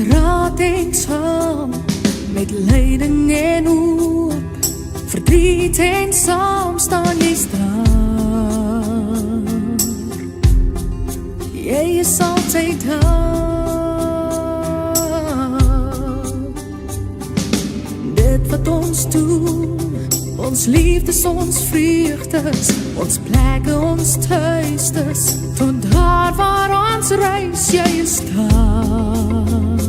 raad en saam, met lyding en hoop, verdriet en saam staan jy staan. Jy is altyd daar. Dit wat ons doen, ons liefdes, ons vreugdes, ons plekke, ons thuisdes, tot daar waar ons reis, jy is daar.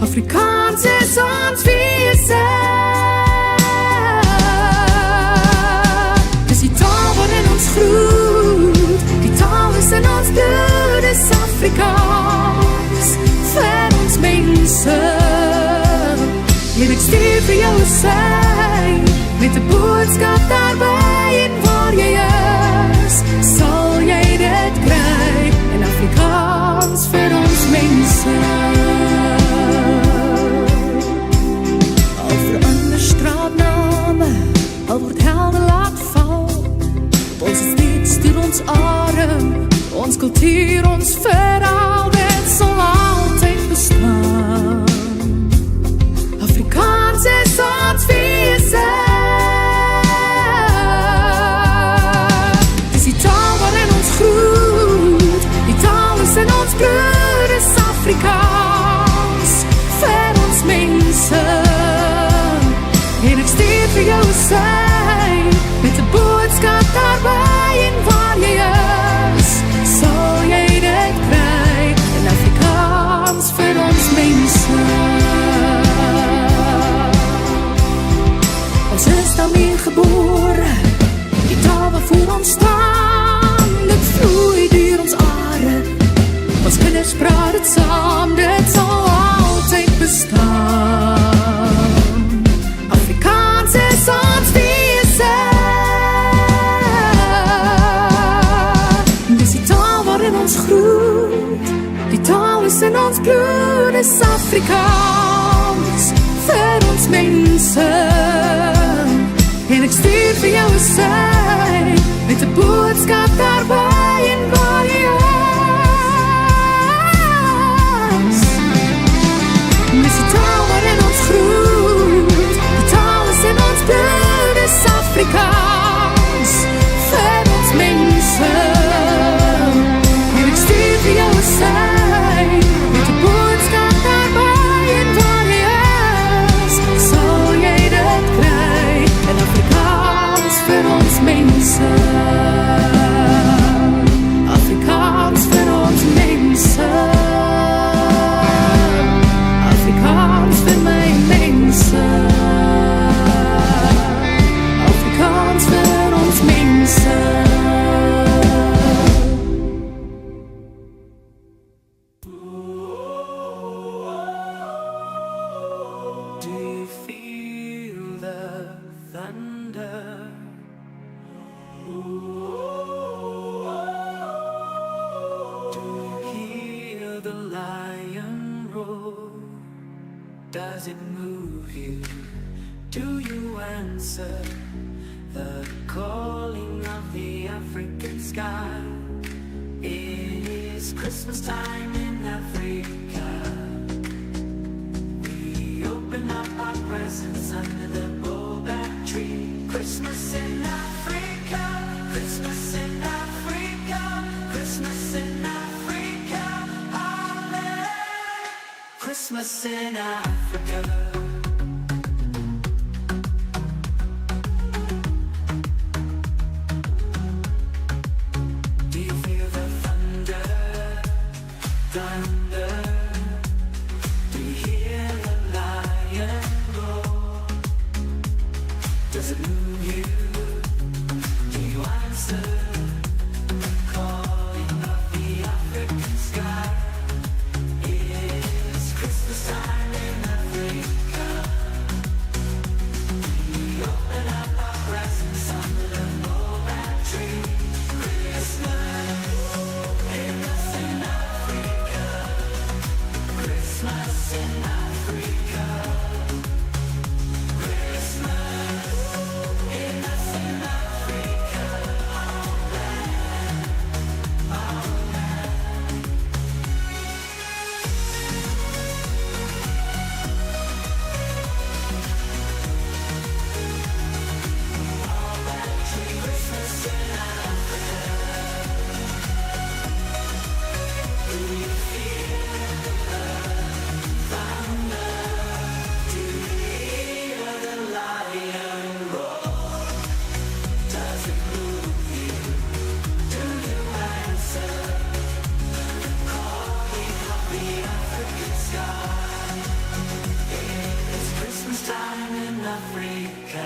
Afrikaans is ons wese, dis die taal waarin ons groeit, die taal is in ons bloed, is Afrikaans, vir ons mense. En ek stuur vir jou sy, met 'n boodskap daarby, en waar jy is, sal jy dit kry, in Afrikaans vir ons mense. Al verander straatname, al word helde laat val, ons is steeds deur ons adem, ons kultuur, ons verhaal, dit sal altyd bestaan. Afrikaans is ons wese, dis die taal waarin ons groeit, die taal is in ons bloed, is Afrikaans, vir ons mense. En ek stuur vir jou sy, met 'n boodskap daarby, en waar jy is, sal jy dit kry, in Afrikaans vir ons mense. Ons is daarmee gebore, die taal waarvoor ons staan, dit vloei deur ons are, ons kinders praat het saam, dit sal altyd bestaan. Afrikaans is ons wese, dis die taal waarin ons groeit, die taal is in ons bloed, is Afrikaans, vir ons mense. En ek stuur vir jou sy, met 'n boodskap daarby, en waar jy is. Dis die taal waarin ons groeit, die taal is in ons bloed, is Afrikaans, vir ons mense. En ek stuur vir jou sy, met 'n boodskap daarby, en waar jy is, sal jy dit kry, in Afrikaans vir ons mense. Afrikaans vir ons mense. Afrikaans vir my mense. Afrikaans vir ons mense. Do you feel the thunder? Do you hear the lion roar? Does it move you? Do you answer the calling of the African sky? It is Christmas time in Africa. We open up our presents under the baobab tree. Christmas in Africa, Christmas in Africa, Christmas in Africa, Hallelujah. Christmas in Africa. Do you feel the thunder? Thunder. Do you hear the lion roar? Does it move you? Do you answer the calling of the African sky? It's Christmas time in Africa. We open up our presents under the baobab tree. Christmas in Africa. Christmas in Africa. Christmas in Africa. I'm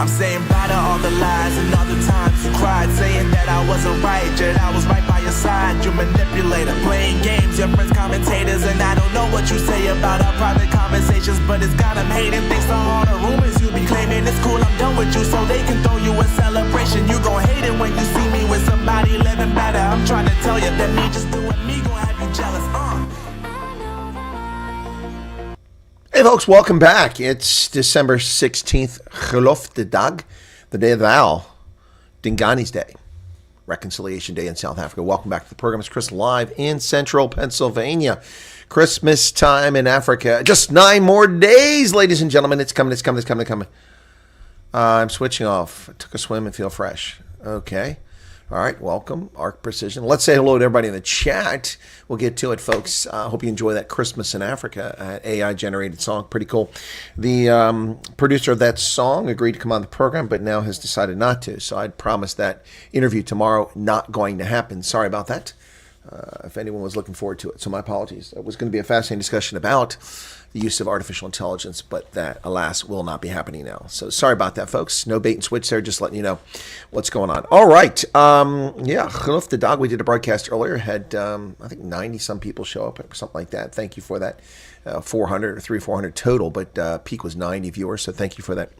saying bye to all the lies and all the times you cried, saying that I wasn't right, yet I was right by your side. You manipulator, playing games, your friends commentators, and I don't know what you say about our private conversations, but it's got them hating. Thanks to all the rumors you be claiming. It's cool, I'm done with you, so they can throw you a celebration. You gon' hate it when you see me with somebody living better. I'm trying to tell you that me just doing me gon' have you jealous. Hey folks, welcome back. It's December 16th, Geloof de Dag, the day of the owl, Dingani's Day, Reconciliation Day in South Africa. Welcome back to the program. It's Chris live in central Pennsylvania. Christmas time in Africa. Just 9 more days, ladies and gentlemen. It's coming, it's coming, it's coming, it's coming. I'm switching off. I took a swim and feel fresh. Okay. All right, welcome, Arc Precision. Let's say hello to everybody in the chat. We'll get to it, folks. Hope you enjoy that Christmas in Africa AI-generated song. Pretty cool. The producer of that song agreed to come on the program, but now has decided not to. So I'd promised that interview tomorrow, not going to happen. Sorry about that. If anyone was looking forward to it, so my apologies. It was going to be a fascinating discussion about the use of artificial intelligence, but that, alas, will not be happening now. So sorry about that, folks. No bait and switch there, just letting you know what's going on. All right. Yeah, Geloof de Dag, we did a broadcast earlier, had, I think, 90-some people show up or something like that. Thank you for that. 400 or 400 total, but peak was 90 viewers, so thank you for that.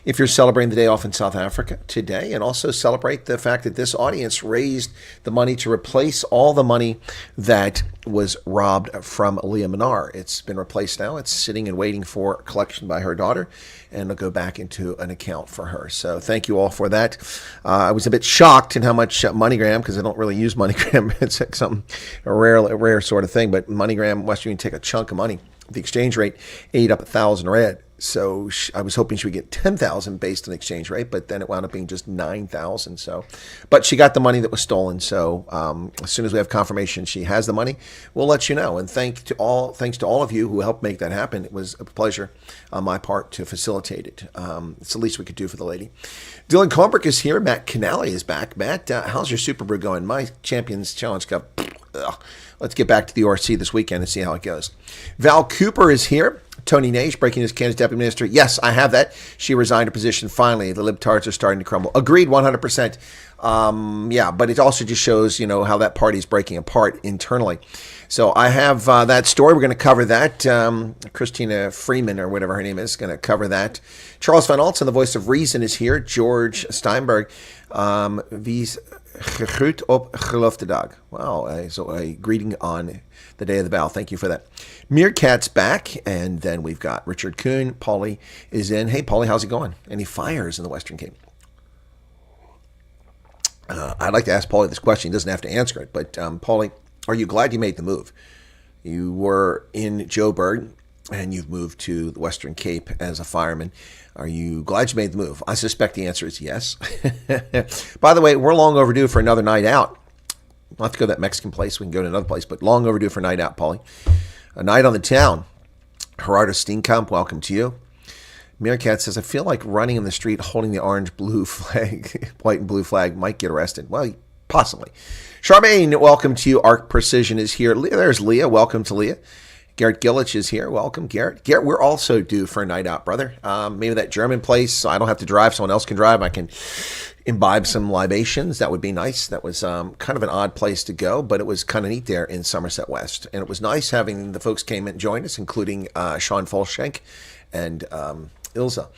If you're celebrating the day off in South Africa today, and also celebrate the fact that this audience raised the money to replace all the money that was robbed from Leah Minar. It's been replaced now. It's sitting and waiting for collection by her daughter, and it'll go back into an account for her. So thank you all for that. I was a bit shocked in how much MoneyGram, because I don't really use MoneyGram. It's like a rare sort of thing, but MoneyGram, Western Union, take a chunk of money. The exchange rate ate up 1,000 red. So I was hoping she would get 10,000 based on exchange rate, but then it wound up being just 9,000. So, but she got the money that was stolen. So as soon as we have confirmation she has the money, we'll let you know. And thanks to all of you who helped make that happen. It was a pleasure on my part to facilitate it. It's the least we could do for the lady. Dylan Combrick is here. Matt Canale is back. Matt, how's your Super Brew going? My Champions Challenge Cup. Let's get back to the ORC this weekend and see how it goes. Val Cooper is here. Tony Naish breaking his Canada's deputy minister. Yes, I have that. She resigned her position finally. The libtards are starting to crumble. Agreed, 100%. Yeah, but it also just shows, how that party is breaking apart internally. So I have that story. We're going to cover that. Christina Freeman, or whatever her name is, going to cover that. Charles Van Altsen, the voice of reason, is here. George Steinberg, Wies gegroet op Geloof de Dag. Wow, so a greeting on the day of the bow. Thank you for that. Meerkat's back, and then we've got Richard Kuhn. Paulie is in. Hey, Paulie, how's it going? Any fires in the Western Cape? I'd like to ask Paulie this question. He doesn't have to answer it, but Paulie, are you glad you made the move? You were in Joburg, and you've moved to the Western Cape as a fireman. Are you glad you made the move? I suspect the answer is yes. By the way, we're long overdue for another night out. We'll have to go to that Mexican place. We can go to another place, but long overdue for a night out, Paulie. A night on the town. Gerardo Steenkamp, welcome to you. Meerkat says, I feel like running in the street holding the orange-blue flag, white and blue flag, might get arrested. Well, possibly. Charmaine, welcome to you. Arc Precision is here. There's Leah. Welcome to Leah. Garrett Gillich is here. Welcome, Garrett. Garrett, we're also due for a night out, brother. Maybe that German place, so I don't have to drive. Someone else can drive. I can imbibe some libations. That would be nice. That was kind of an odd place to go, but it was kind of neat there in Somerset West. And it was nice having the folks came and joined us, including Sean Folshank and Ilza.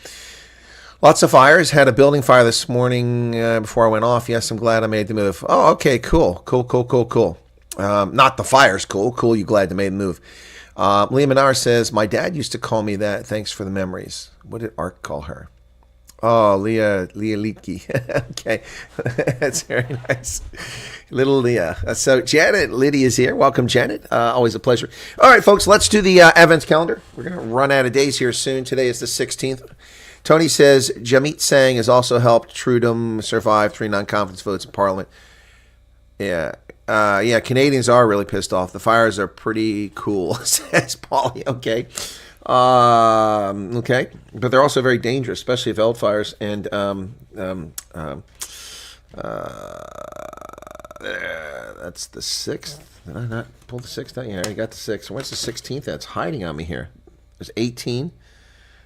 Lots of fires. Had a building fire this morning before I went off. Yes, I'm glad I made the move. Oh, okay, cool. Cool. Not the fire's cool. Cool, you glad to made the move. Leah Minar says, my dad used to call me that. Thanks for the memories. What did Art call her? Oh, Leah Litke. Okay. That's very nice. Little Leah. So Janet Liddy is here. Welcome, Janet. Always a pleasure. All right, folks, let's do the Advent calendar. We're going to run out of days here soon. Today is the 16th. Tony says, Jamit Sang has also helped Trudom survive 3 non-confidence votes in Parliament. Yeah. Canadians are really pissed off. The fires are pretty cool, says Paulie. Okay. Okay. But they're also very dangerous, especially veld fires. And That's the 6th. Did I not pull the 6th out? Yeah, I already got the 6th. Where's the 16th? That's hiding on me here. There's 18.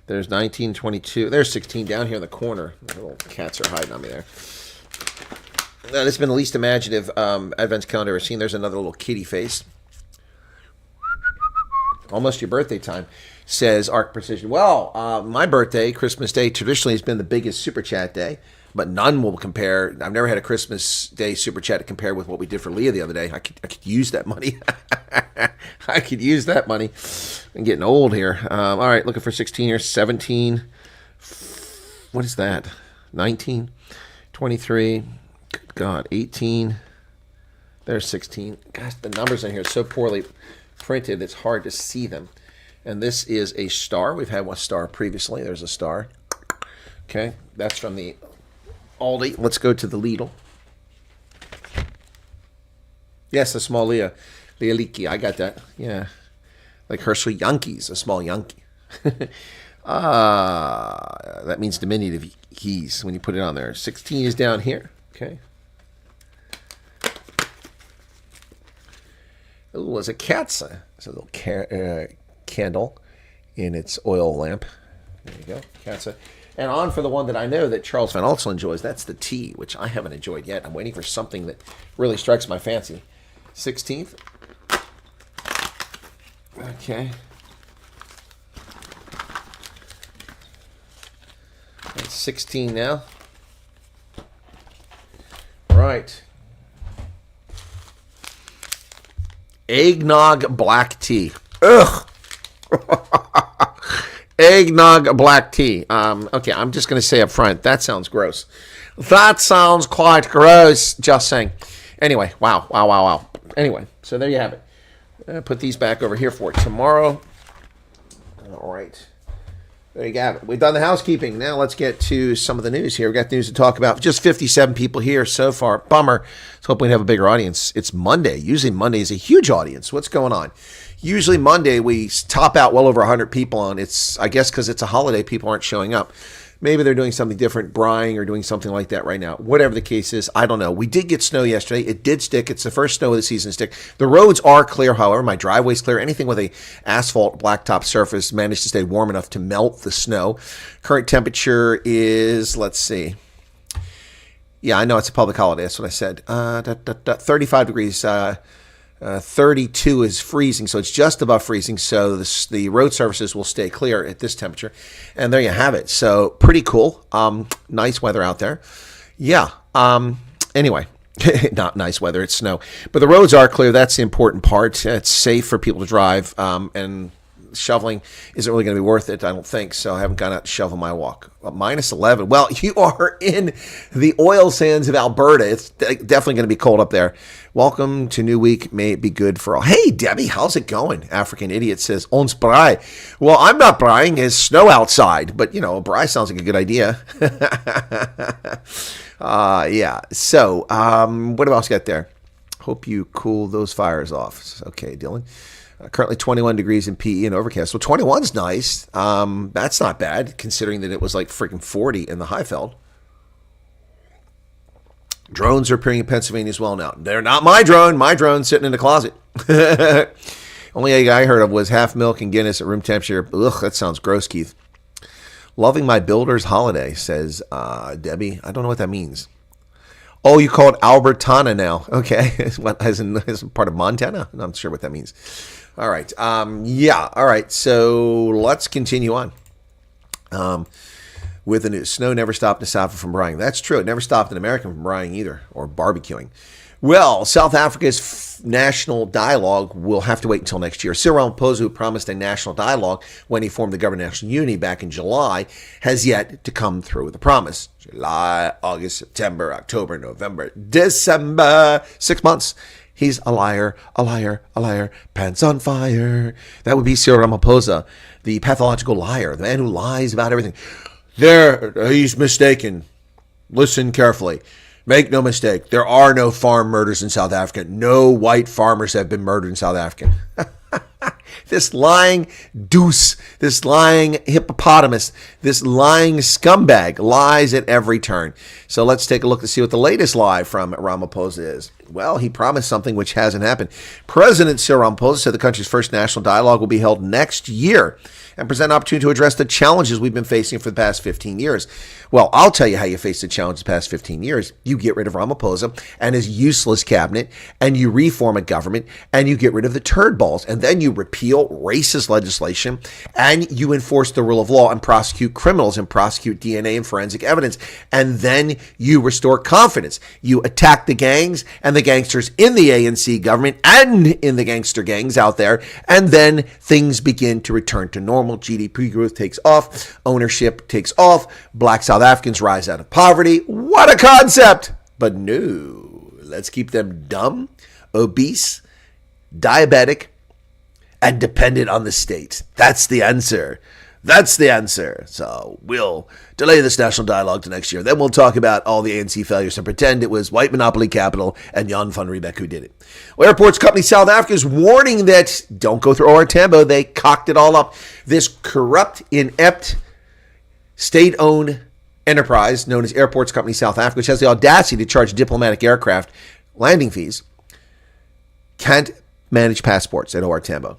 There's 19, 22. There's 16 down here in the corner. The little cats are hiding on me there. This has been the least imaginative advent calendar I've ever seen. There's another little kitty face. Almost your birthday time, says Arc Precision. Well, my birthday, Christmas Day, traditionally has been the biggest Super Chat day, but none will compare. I've never had a Christmas Day Super Chat to compare with what we did for Leah the other day. I could use that money. I could use that money. I'm getting old here. All right, looking for 16 here. 17. What is that? 19. 23. Good God. 18. There's 16. Gosh, the numbers in here are so poorly printed, it's hard to see them. And this is a star. We've had one star previously. There's a star. Okay, that's from the Aldi. Let's go to the Lidl. Yes, the small Leah. Leah Leaky. I got that. Yeah. Like Herschel Yankees, a small Yankee. That means diminutive keys when you put it on there. 16 is down here. Okay. Ooh, it's a cat's. It's a little candle in its oil lamp. There you go. Cat's. And on for the one that I know that Charles Van also enjoys. That's the tea, which I haven't enjoyed yet. I'm waiting for something that really strikes my fancy. 16th. Okay. That's 16 now. Right. Eggnog black tea. Ugh. Eggnog black tea. Okay, I'm just going to say up front, that sounds gross. That sounds quite gross. Just saying. Anyway, wow. Anyway, so there you have it. Put these back over here for tomorrow. All right. There you have it. We've done the housekeeping. Now let's get to some of the news here. We've got news to talk about. Just 57 people here so far. Bummer. Let's hope we have a bigger audience. It's Monday. Usually Monday is a huge audience. What's going on? Usually Monday we top out well over 100 people on. It's, I guess because it's a holiday, people aren't showing up. Maybe they're doing something different, braaiing or doing something like that right now. Whatever the case is, I don't know. We did get snow yesterday. It did stick. It's the first snow of the season to stick. The roads are clear, however. My driveway's clear. Anything with a asphalt blacktop surface managed to stay warm enough to melt the snow. Current temperature is, let's see. Yeah, I know it's a public holiday. That's what I said. 35 degrees. 32 is freezing, so it's just above freezing. So the road surfaces will stay clear at this temperature. And there you have it. So pretty cool. Nice weather out there. Yeah. Anyway, not nice weather. It's snow. But the roads are clear. That's the important part. It's safe for people to drive. And shoveling isn't really going to be worth it, I don't think. So I haven't gone out to shovel my walk. Minus 11. Well, you are in the oil sands of Alberta. It's definitely going to be cold up there. Welcome to new week. May it be good for all. Hey, Debbie, how's it going? African Idiot says, ons braai. Well, I'm not braaiing. There's snow outside. But, you know, braai sounds like a good idea. Yeah. So, what else got there? Hope you cool those fires off. Okay, Dylan. Currently 21 degrees in PE and overcast. Well, 21's nice. That's not bad, considering that it was like freaking 40 in the Highveld. Drones are appearing in Pennsylvania as well now. They're not my drone. My drone's sitting in the closet. Only egg I heard of was half milk and Guinness at room temperature. Ugh, that sounds gross, Keith. Loving my builder's holiday, says Debbie. I don't know what that means. Oh, you call it Albertana now. Okay. as part of Montana? I'm not sure what that means. All right. Yeah. All right. So let's continue on with the news. Snow never stopped in South Africa from braaiing. That's true. It never stopped an American from braaiing either, or barbecuing. Well, South Africa's national dialogue will have to wait until next year. Cyril Ramaphosa, who promised a national dialogue when he formed the Government of National Unity back in July, has yet to come through with a promise. July, August, September, October, November, December. 6 months. He's a liar, pants on fire. That would be Cyril Ramaphosa, the pathological liar, the man who lies about everything. He's mistaken. Listen carefully. Make no mistake, there are no farm murders in South Africa. No white farmers have been murdered in South Africa. This lying deuce, this lying hippopotamus, this lying scumbag lies at every turn. So let's take a look to see what the latest lie from Ramaphosa is. Well, he promised something which hasn't happened. President Cyril Ramaphosa said the country's first national dialogue will be held next year and present an opportunity to address the challenges we've been facing for the past 15 years. Well, I'll tell you how you face the challenge the past 15 years. You get rid of Ramaphosa and his useless cabinet, and you reform a government, and you get rid of the turd balls, and then you repeal racist legislation, and you enforce the rule of law and prosecute criminals and prosecute DNA and forensic evidence, and then you restore confidence. You attack the gangs and the gangsters in the ANC government and in the gangster gangs out there, and then things begin to return to normal. GDP growth takes off, ownership takes off, black South Africans rise out of poverty. What a concept! But no, let's keep them dumb, obese, diabetic, and dependent on the state. That's the answer. That's the answer. So we'll delay this national dialogue to next year. Then we'll talk about all the ANC failures and pretend it was white monopoly capital and Jan van Riebeck who did it. Well, airports company South Africa is warning that don't go through OR Tambo. They cocked it all up. This corrupt, inept, state-owned enterprise known as Airports Company South Africa, which has the audacity to charge diplomatic aircraft landing fees, can't manage passports at OR Tambo.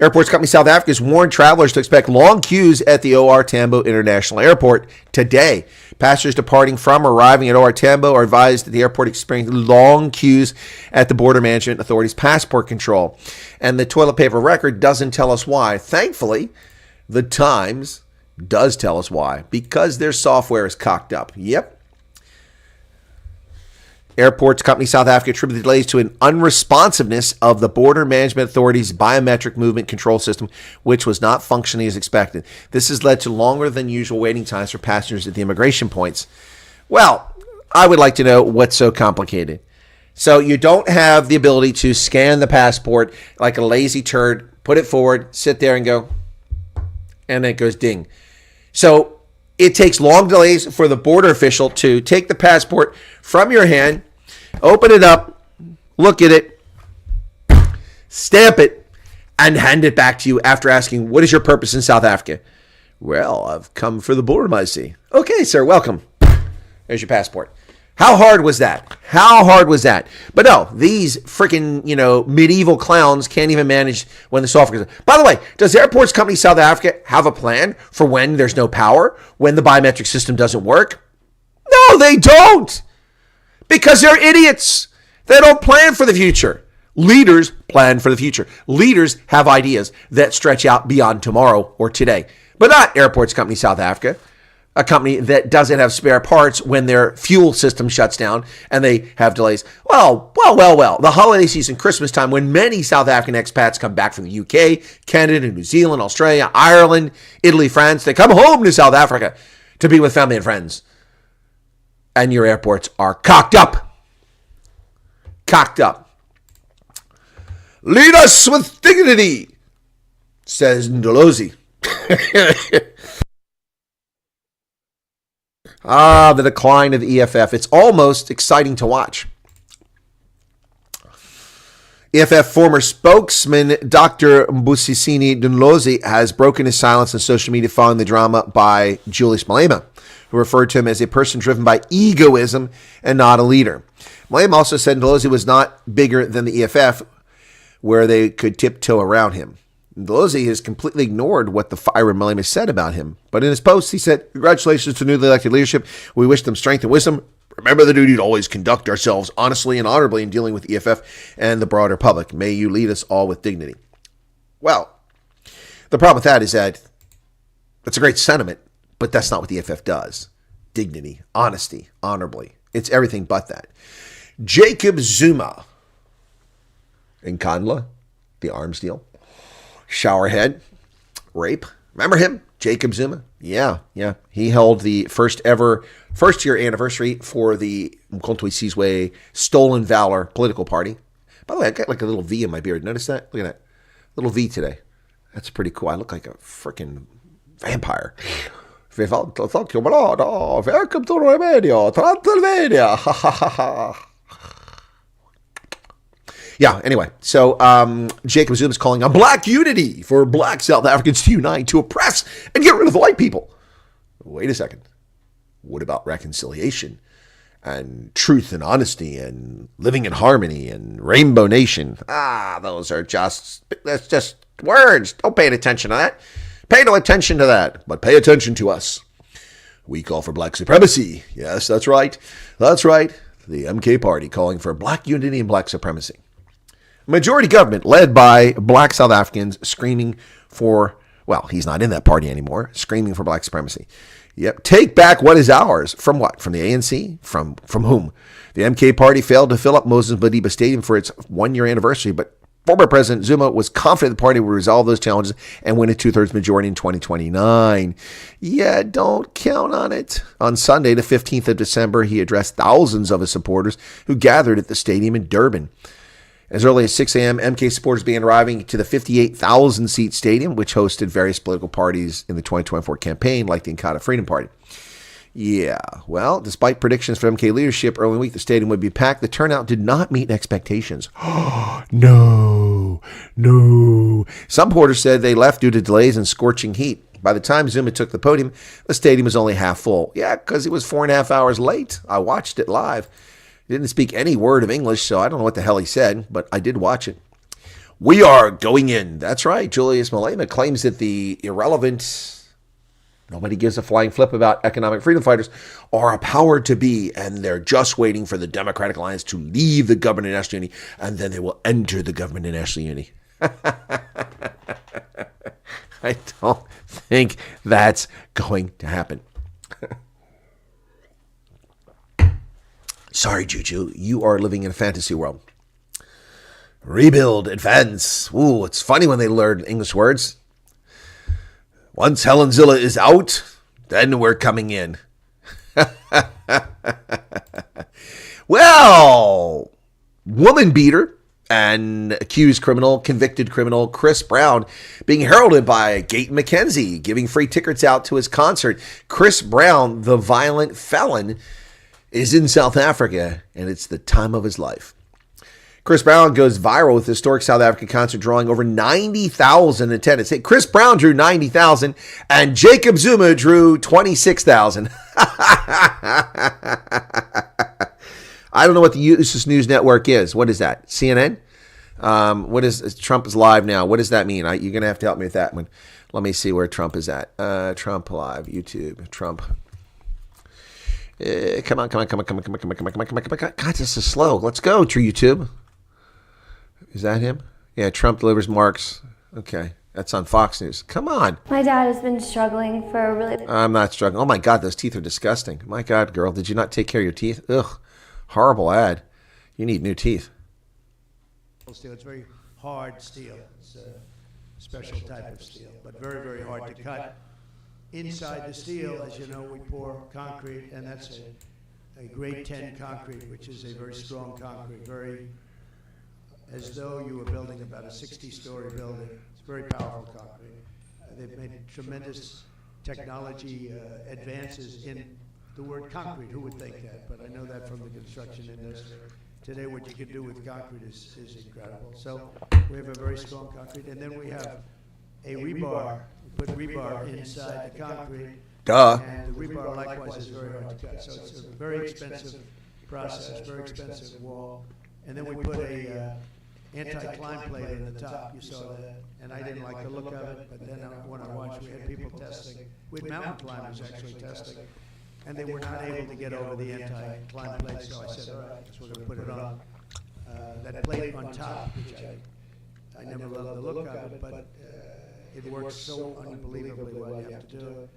Airports Company South Africa has warned travelers to expect long queues at the OR Tambo International Airport today. Passengers departing from or arriving at OR Tambo are advised that the airport experienced long queues at the Border Management Authority's passport control. And the toilet paper record doesn't tell us why. Thankfully, the Times does tell us why. Because their software is cocked up. Yep. Airports Company South Africa attributed delays to an unresponsiveness of the Border Management Authority's biometric movement control system, which was not functioning as expected. This has led to longer than usual waiting times for passengers at the immigration points. Well, I would like to know what's so complicated. So you don't have the ability to scan the passport like a lazy turd, put it forward, sit there and go, and then it goes ding. So it takes long delays for the border official to take the passport from your hand, open it up, look at it, stamp it, and hand it back to you after asking, what is your purpose in South Africa? Well, I've come for the border, I see. Okay, sir, welcome. There's your passport. How hard was that? How hard was that? But no, these freaking, medieval clowns can't even manage when the software goes. By the way, does Airports Company South Africa have a plan for when there's no power, when the biometric system doesn't work? No, they don't. Because they're idiots. They don't plan for the future. Leaders plan for the future. Leaders have ideas that stretch out beyond tomorrow or today. But not Airports Company South Africa. A company that doesn't have spare parts when their fuel system shuts down and they have delays. Well. The holiday season, Christmas time, when many South African expats come back from the UK, Canada, New Zealand, Australia, Ireland, Italy, France, they come home to South Africa to be with family and friends. And your airports are cocked up. Cocked up. Lead us with dignity, says Ndolozi. The decline of the EFF. It's almost exciting to watch. EFF former spokesman Dr. Mbusisini Ndolozi has broken his silence on social media following the drama by Julius Malema, who referred to him as a person driven by egoism and not a leader. Malema also said Ndolozi was not bigger than the EFF, where they could tiptoe around him. Ndolozi has completely ignored what the fiery Malema said about him. But in his post, he said, congratulations to newly elected leadership. We wish them strength and wisdom. Remember the duty to always conduct ourselves honestly and honorably in dealing with the EFF and the broader public. May you lead us all with dignity. Well, the problem with that is that it's a great sentiment, but that's not what the EFF does. Dignity, honesty, honorably. It's everything but that. Jacob Zuma in Kandla, the arms deal. Showerhead, rape. Remember him? Jacob Zuma? Yeah. He held the first-year anniversary for the Mkhonto Sizwe Stolen Valor political party. By the way, I got like a little V in my beard. Notice that? Look at that. Little V today. That's pretty cool. I look like a freaking vampire. Welcome to Remedio, Transylvania. Yeah, anyway, so Jacob Zuma is calling on black unity for black South Africans to unite to oppress and get rid of the white people. Wait a second. What about reconciliation? and truth and honesty and living in harmony and Rainbow Nation. That's just words. Don't pay attention to that. Pay no attention to that, but pay attention to us. We call for black supremacy. Yes, that's right. That's right. The MK party calling for black unity and black supremacy. Majority government led by black South Africans screaming for, well, he's not in that party anymore, screaming for black supremacy. Yep. Take back what is ours. From what? From the ANC? From whom? The MK party failed to fill up Moses Madiba Stadium for its 1-year anniversary, but former President Zuma was confident the party would resolve those challenges and win a 2/3 majority in 2029. Yeah, don't count on it. On Sunday, the 15th of December, he addressed thousands of his supporters who gathered at the stadium in Durban. As early as 6 a.m., MK supporters began arriving to the 58,000-seat stadium, which hosted various political parties in the 2024 campaign, like the Inkatha Freedom Party. Yeah, well, despite predictions from MK leadership early in the week, the stadium would be packed. The turnout did not meet expectations. No. Some supporters said they left due to delays and scorching heat. By the time Zuma took the podium, the stadium was only half full. Yeah, because it was 4.5 hours late. I watched it live. He didn't speak any word of English, so I don't know what the hell he said, but I did watch it. We are going in. That's right. Julius Malema claims that the irrelevant, nobody gives a flying flip about economic freedom fighters, are a power to be, and they're just waiting for the Democratic Alliance to leave the government of national unity, and then they will enter the government of national unity. I don't think that's going to happen. Sorry, Juju, you are living in a fantasy world. Rebuild, advance. Ooh, it's funny when they learn English words. Once Helenzilla is out, then we're coming in. Well, woman beater and accused criminal, convicted criminal Chris Brown being heralded by Gayton McKenzie, giving free tickets out to his concert. Chris Brown, the violent felon, is in South Africa, and it's the time of his life. Chris Brown goes viral with the historic South African concert, drawing over 90,000 attendance. Hey, Chris Brown drew 90,000, and Jacob Zuma drew 26,000. I don't know what the Usus News Network is. What is that? CNN? What is Trump is live now? What does that mean? You're going to have to help me with that one. Let me see where Trump is at. Trump live, YouTube, Trump. Come on. God, this is slow. Let's go, True YouTube. Is that him? Yeah, Trump delivers marks. Okay, that's on Fox News. Come on. My dad has been struggling for a really... I'm not struggling. Oh, my God, those teeth are disgusting. My God, girl, did you not take care of your teeth? Ugh, horrible ad. You need new teeth. Steel. It's very hard steel. It's a special type of steel, but very, very hard to cut. Inside the steel, as you know, we pour concrete, and that's a grade 10 concrete, which is a very strong concrete, very as though you were building about a 60-story building. It's very powerful concrete. They've made tremendous technology advances in the word concrete. Who would think that? But I know that from the construction industry. Today, what you can do with concrete is incredible. So we have a very strong concrete, and then we have a rebar. We put rebar inside the concrete. Duh. And the rebar likewise is very hard to cut. So it's a very expensive process, very expensive wall. And then we put a anti-climb plate in the top. You saw that. And I didn't like the look of it, but then when I watched, we had people testing. We had mountain climbers actually testing. And they were not able to get over the anti-climb plate, so I said, all right, I guess we're going to put it on. That plate on top, which I never loved the look of it, but it works so unbelievably well, you have to do it.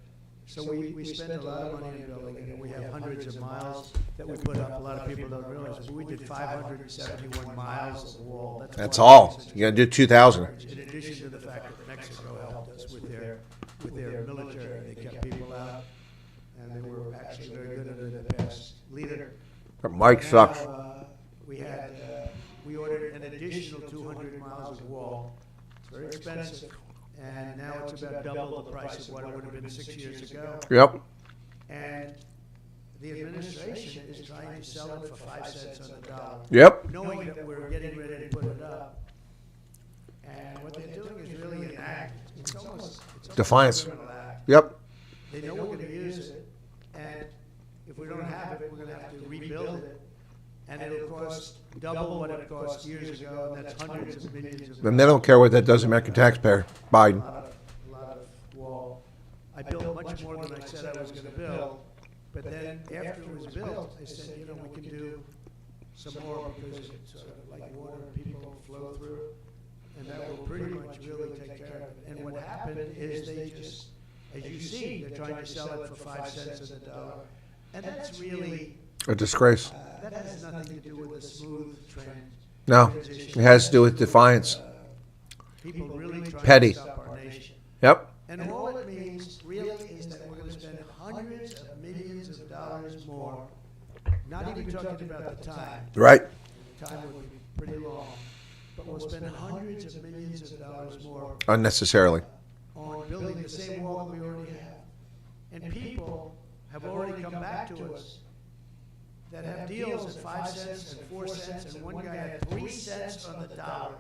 So we spend a lot of money in building it, and we have hundreds of miles that we put up. A lot of people don't realize, but we did 571 miles of wall. That's all. You got to do 2,000. In addition to the fact that Mexico helped us with their military, they kept people out, and they were actually very good under the past leader. Mike sucks. We ordered an additional 200 miles of wall. It's very expensive. And now it's about double the price of what it would have been 6 years ago. Yep. And the administration is trying to sell it for 5 cents on the dollar. Yep. Knowing that we're getting ready to put it up. And what they're doing is really an act. It's almost Defiance. a criminal act. Yep. They know we're going to use it. And if we don't have it, we're going to have to rebuild double what it cost years ago, and that's hundreds of millions of And they don't care what that does to American taxpayer, Biden. a lot of wall. I built much more than I said I was going to build, but then after it was built, I said, you know, we can do some more because it's like water, people flow through, and that will pretty much really take care of it. And what happened is they just, as you see, they're trying to sell it for 5 cents on the dollar, and that's really A disgrace. that has nothing to do with a smooth trend. No, it has to do with defiance. People really trying Petty. to stop our nation. Yep. And all it means really is that we're going to spend hundreds of millions of dollars more, not even talking about the time. Right. The time would be pretty long, but we'll spend hundreds of millions of dollars more Unnecessarily. on building the same wall that we already have. And people have already come back to us that have deals at 5 cents and 4 cents, and one guy had 3 cents on the dollar.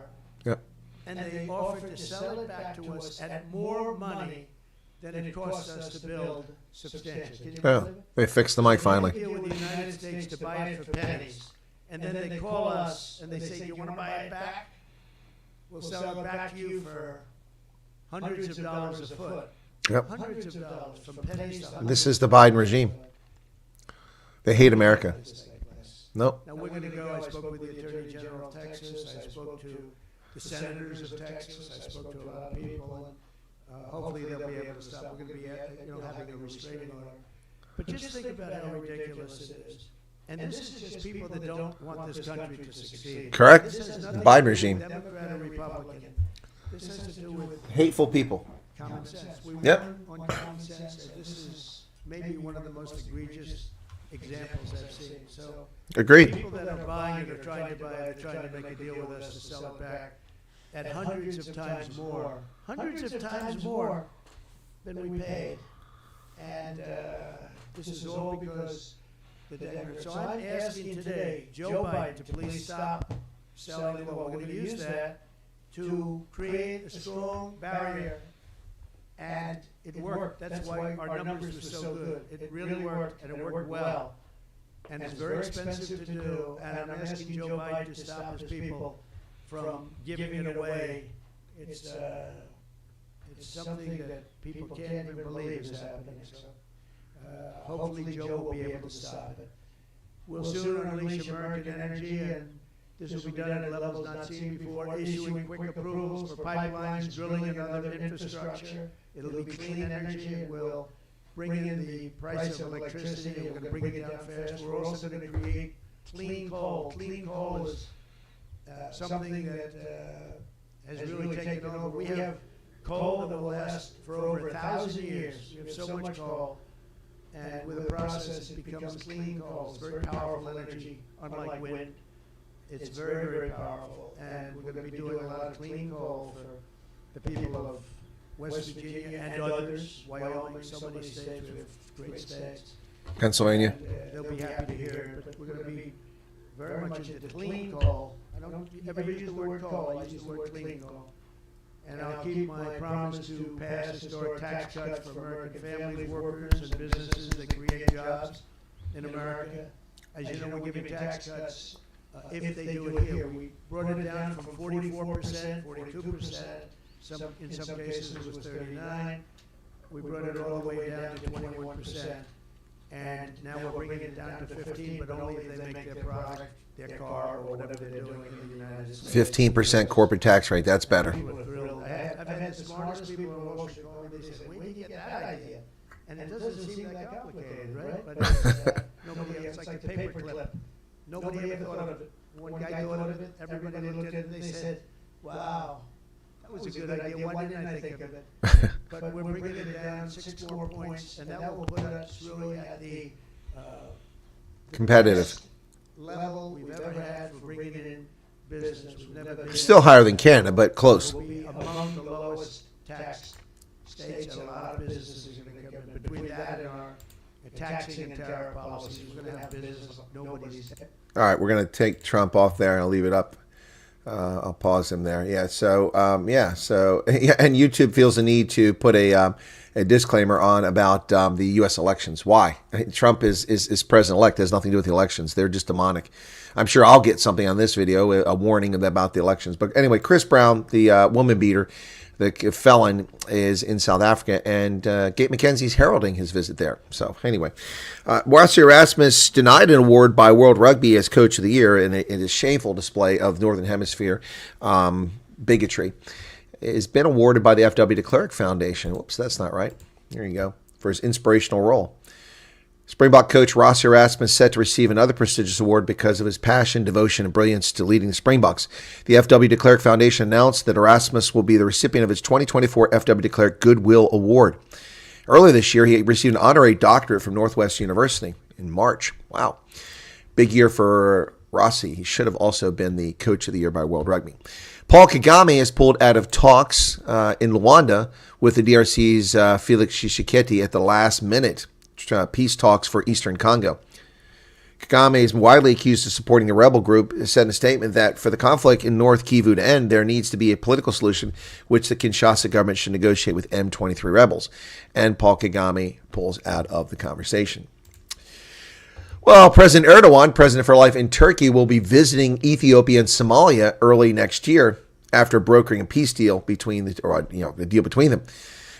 Yep. And they offered to sell it back to us at more money than it costs us to build substantial. Can you Yeah. believe it? They fixed the mic finally. They deal with the United States to buy it for pennies, and then they call us and they say, "Do you want to buy it back? We'll sell it back to you for hundreds of dollars a foot." Yep. Hundreds of dollars, from pennies to hundreds. This is the Biden regime. They hate America. Nope. Now we're going to go. I spoke with the Attorney General of Texas. I spoke to the senators of Texas. I spoke to a lot of people, and hopefully they'll be able to stop. We're going to be, having a restraining order. But just think about how ridiculous it is. And this is just people that don't want this country to succeed. Correct. This has nothing Biden to do regime. with Democrat or Republican. This has to do with Hateful people. common sense. We Yep. learn on common sense, and this is maybe one of the most egregious examples I've seen. So Agreed. people that are buying it or trying to buy it, are trying to make a deal with us to sell it back at hundreds of times more than we paid. And this is all because the Democrats. So I'm asking today Joe Biden to please stop selling the law. We're going to use that to create a strong barrier. And it worked. That's why our numbers were so good. It really worked, and it worked well. And it's very expensive to do. And I'm asking Joe Biden to stop his people from giving it away. It's something that people can't even believe is happening. So hopefully Joe will be able to stop it. We'll soon unleash American energy, and this will be done at levels not seen before, issuing quick approvals for pipelines, drilling, and other infrastructure. It'll be clean energy, and we'll bring in the price of electricity, and we're going to bring it down fast. We're also going to create clean coal. Clean coal is something that has really taken over. We have coal that will last for over 1,000 years. We have so much coal. And with the process, it becomes clean coal. It's very powerful energy, unlike wind. It's very, very powerful. And we're going to be doing a lot of clean coal for the people of West Virginia and others, Wyoming, so many states. We have great states. Pennsylvania. And, they'll be happy to hear it. But we're going to be very much into clean coal. I don't ever use the word coal. I use the word clean coal. And I'll keep my promise to pass historic tax cuts for American families, workers, and businesses that create jobs in America. As you know, we're giving tax cuts if they do it here. We brought it down from 44%, 42%. In some cases it was 39%. We brought it all the way down to 21%. And now we're bringing it down to 15%, but only if they make their product, their car, or whatever they're doing in the United States. 15% corporate tax rate. That's better. People are thrilled. I've had the smartest people in Wall Street call me. They said, "Where did you get that idea?" And it doesn't seem that complicated, right? But nobody else, like the paperclip. Nobody ever thought of it. One guy thought of it. Everybody looked at it and they said, "Wow, that was a good idea. Why didn't I think of it?" But we're bringing it down 6 more points, and that will put us really at the Competitive. best level we've ever had for bringing in business. We've never been Still higher than Canada, but close. We'll be among the lowest tax states, and a lot of businesses are going to come in. Between that and our taxing and tariff policies, we're going to have business nobody's. All right, we're going to take Trump off there. I'll leave it up. I'll pause him there. Yeah. So, and YouTube feels the need to put a a disclaimer on about the U.S. elections. Why? Trump is president-elect. It has nothing to do with the elections. They're just demonic. I'm sure I'll get something on this video, a warning about the elections. But anyway, Chris Brown, the woman beater, the felon, is in South Africa, and Gate McKenzie's heralding his visit there. So anyway, Erasmus denied an award by World Rugby as Coach of the Year in a shameful display of Northern Hemisphere bigotry. Has been awarded by the FW de Klerk Foundation. Whoops, that's not right. There you go. For his inspirational role. Springbok coach Ross Erasmus set to receive another prestigious award because of his passion, devotion, and brilliance to leading the Springboks. The FW de Klerk Foundation announced that Erasmus will be the recipient of its 2024 FW de Klerk Goodwill Award. Earlier this year, he received an honorary doctorate from Northwest University in March. Wow. Big year for Rossi. He should have also been the Coach of the Year by World Rugby. Paul Kagame has pulled out of talks in Luanda with the DRC's Felix Tshisekedi at the last minute. Peace talks for Eastern Congo. Kagame is widely accused of supporting the rebel group, said in a statement that for the conflict in North Kivu to end, there needs to be a political solution which the Kinshasa government should negotiate with M23 rebels. And Paul Kagame pulls out of the conversation. Well, President Erdogan, president for life in Turkey, will be visiting Ethiopia and Somalia early next year after brokering a peace deal between the deal between them.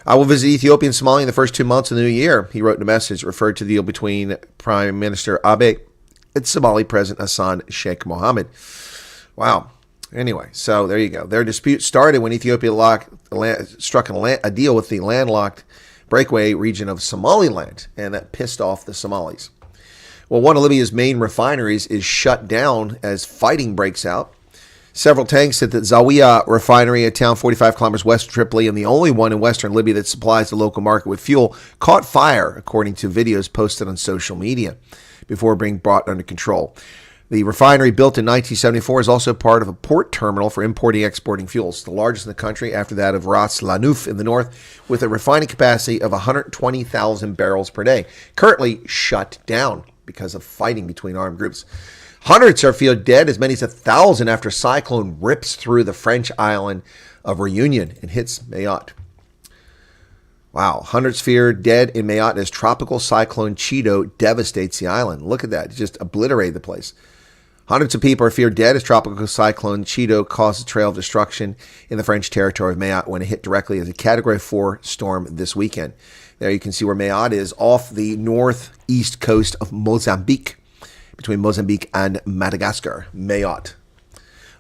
I will visit Ethiopia and Somalia in the first 2 months of the new year, he wrote in a message, referred to the deal between Prime Minister Abiy and Somali President Hassan Sheikh Mohammed. Wow. Anyway, so there you go. Their dispute started when Ethiopia struck a deal with the landlocked breakaway region of Somaliland, and that pissed off the Somalis. Well, one of Libya's main refineries is shut down as fighting breaks out. Several tanks at the Zawiya refinery, a town 45 kilometers west of Tripoli, and the only one in western Libya that supplies the local market with fuel, caught fire, according to videos posted on social media, before being brought under control. The refinery, built in 1974, is also part of a port terminal for importing and exporting fuels, the largest in the country after that of Ras Lanuf in the north, with a refining capacity of 120,000 barrels per day, currently shut down because of fighting between armed groups. Hundreds are feared dead, as many as 1,000 after cyclone rips through the French island of Reunion and hits Mayotte. Wow, hundreds feared dead in Mayotte as tropical cyclone Chido devastates the island. Look at that, it just obliterated the place. Hundreds of people are feared dead as tropical cyclone Chido caused a trail of destruction in the French territory of Mayotte when it hit directly as a Category 4 storm this weekend. There you can see where Mayotte is, off the northeast coast of Mozambique, between Mozambique and Madagascar. Mayotte.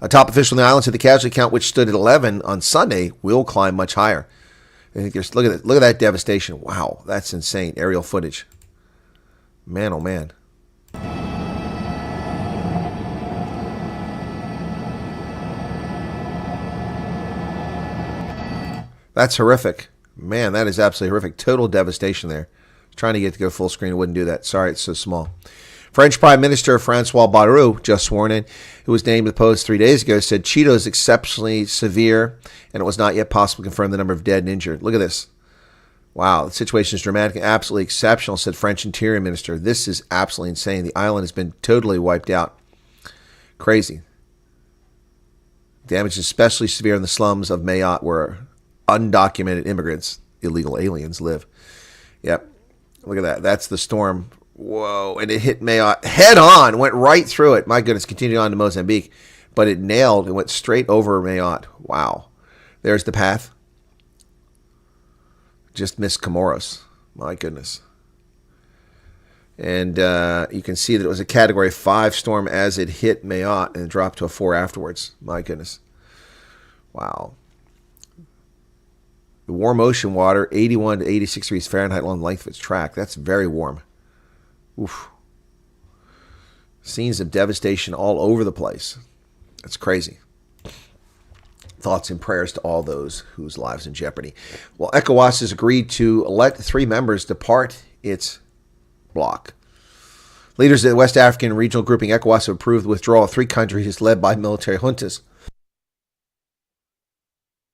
A top official in the island said the casualty count, which stood at 11 on Sunday, will climb much higher. I think look at that devastation. Wow, that's insane. Aerial footage. Man, oh man. That's horrific. Man, that is absolutely horrific. Total devastation there. Trying to get to go full screen, it wouldn't do that. Sorry, it's so small. French Prime Minister Francois Bayrou, just sworn in, who was named to the post 3 days ago, said Chido is exceptionally severe and it was not yet possible to confirm the number of dead and injured. Look at this. Wow, the situation is dramatic and absolutely exceptional, said French Interior Minister. This is absolutely insane. The island has been totally wiped out. Crazy. Damage is especially severe in the slums of Mayotte, where undocumented immigrants, illegal aliens, live. Yep. Look at that. That's the storm. Whoa. And it hit Mayotte head on, went right through it. My goodness, continued on to Mozambique. But it nailed, it went straight over Mayotte. Wow. There's the path. Just missed Comoros. My goodness. And you can see that it was a Category 5 storm as it hit Mayotte and dropped to a 4 afterwards. My goodness. Wow. The warm ocean water, 81 to 86 degrees Fahrenheit along the length of its track. That's very warm. Oof. Scenes of devastation all over the place. That's crazy. Thoughts and prayers to all those whose lives in jeopardy. Well, Ecowas has agreed to let 3 members depart its bloc. Leaders of the West African regional grouping Ecowas have approved the withdrawal of 3 countries led by military juntas.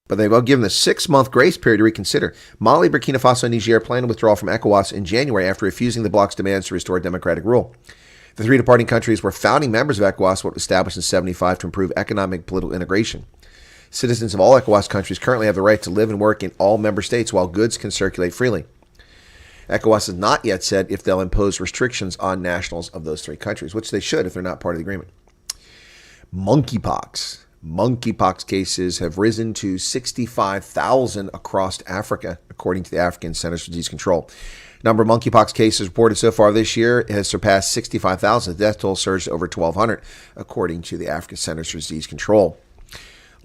But they've given a 6-month grace period to reconsider. Mali, Burkina Faso, and Niger plan to withdraw from ECOWAS in January after refusing the bloc's demands to restore democratic rule. The 3 departing countries were founding members of ECOWAS, what was established in 1975 to improve economic and political integration. Citizens of all Ecowas countries currently have the right to live and work in all member states while goods can circulate freely. Ecowas has not yet said if they'll impose restrictions on nationals of those 3 countries, which they should if they're not part of the agreement. Monkeypox. Monkeypox cases have risen to 65,000 across Africa, according to the African Centers for Disease Control. Number of monkeypox cases reported so far this year has surpassed 65,000. The death toll surged to over 1,200, according to the African Centers for Disease Control.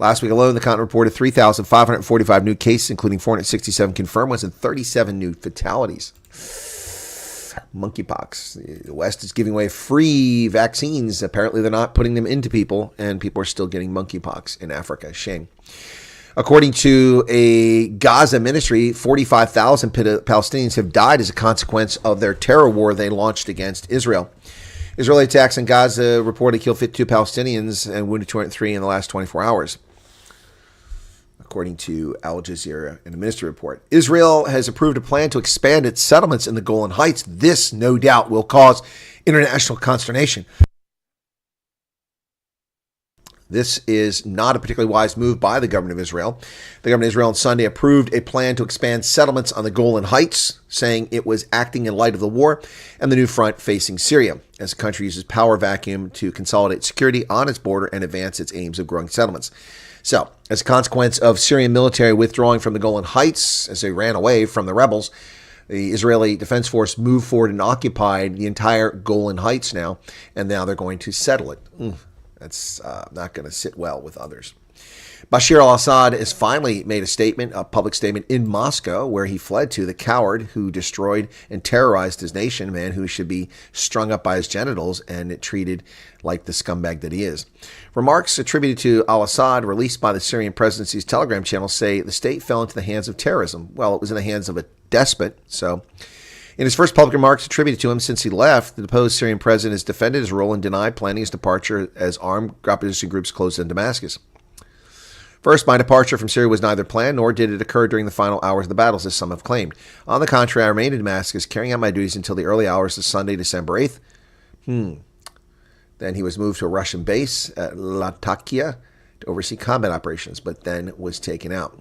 Last week alone, the continent reported 3,545 new cases, including 467 confirmed ones and 37 new fatalities. Monkeypox. The West is giving away free vaccines. Apparently, they're not putting them into people, and people are still getting monkeypox in Africa. Shame. According to a Gaza ministry, 45,000 Palestinians have died as a consequence of their terror war they launched against Israel. Israeli attacks in Gaza reportedly killed 52 Palestinians and wounded 203 in the last 24 hours. According to Al Jazeera in a ministry report. Israel has approved a plan to expand its settlements in the Golan Heights. This, no doubt, will cause international consternation. This is not a particularly wise move by the government of Israel. The government of Israel on Sunday approved a plan to expand settlements on the Golan Heights, saying it was acting in light of the war and the new front facing Syria, as the country uses power vacuum to consolidate security on its border and advance its aims of growing settlements. So, as a consequence of Syrian military withdrawing from the Golan Heights as they ran away from the rebels, the Israeli Defense Force moved forward and occupied the entire Golan Heights now, and now they're going to settle it. That's not going to sit well with others. Bashar al-Assad has finally made a public statement in Moscow, where he fled to, the coward who destroyed and terrorized his nation, a man who should be strung up by his genitals and treated like the scumbag that he is. Remarks attributed to al-Assad, released by the Syrian presidency's Telegram channel, say the state fell into the hands of terrorism. Well, it was in the hands of a despot, so... In his first public remarks attributed to him since he left, the deposed Syrian president has defended his role and denied planning his departure as armed opposition groups closed in Damascus. First, my departure from Syria was neither planned nor did it occur during the final hours of the battles, as some have claimed. On the contrary, I remained in Damascus, carrying out my duties until the early hours of Sunday, December 8th. Then he was moved to a Russian base at Latakia to oversee combat operations, but then was taken out.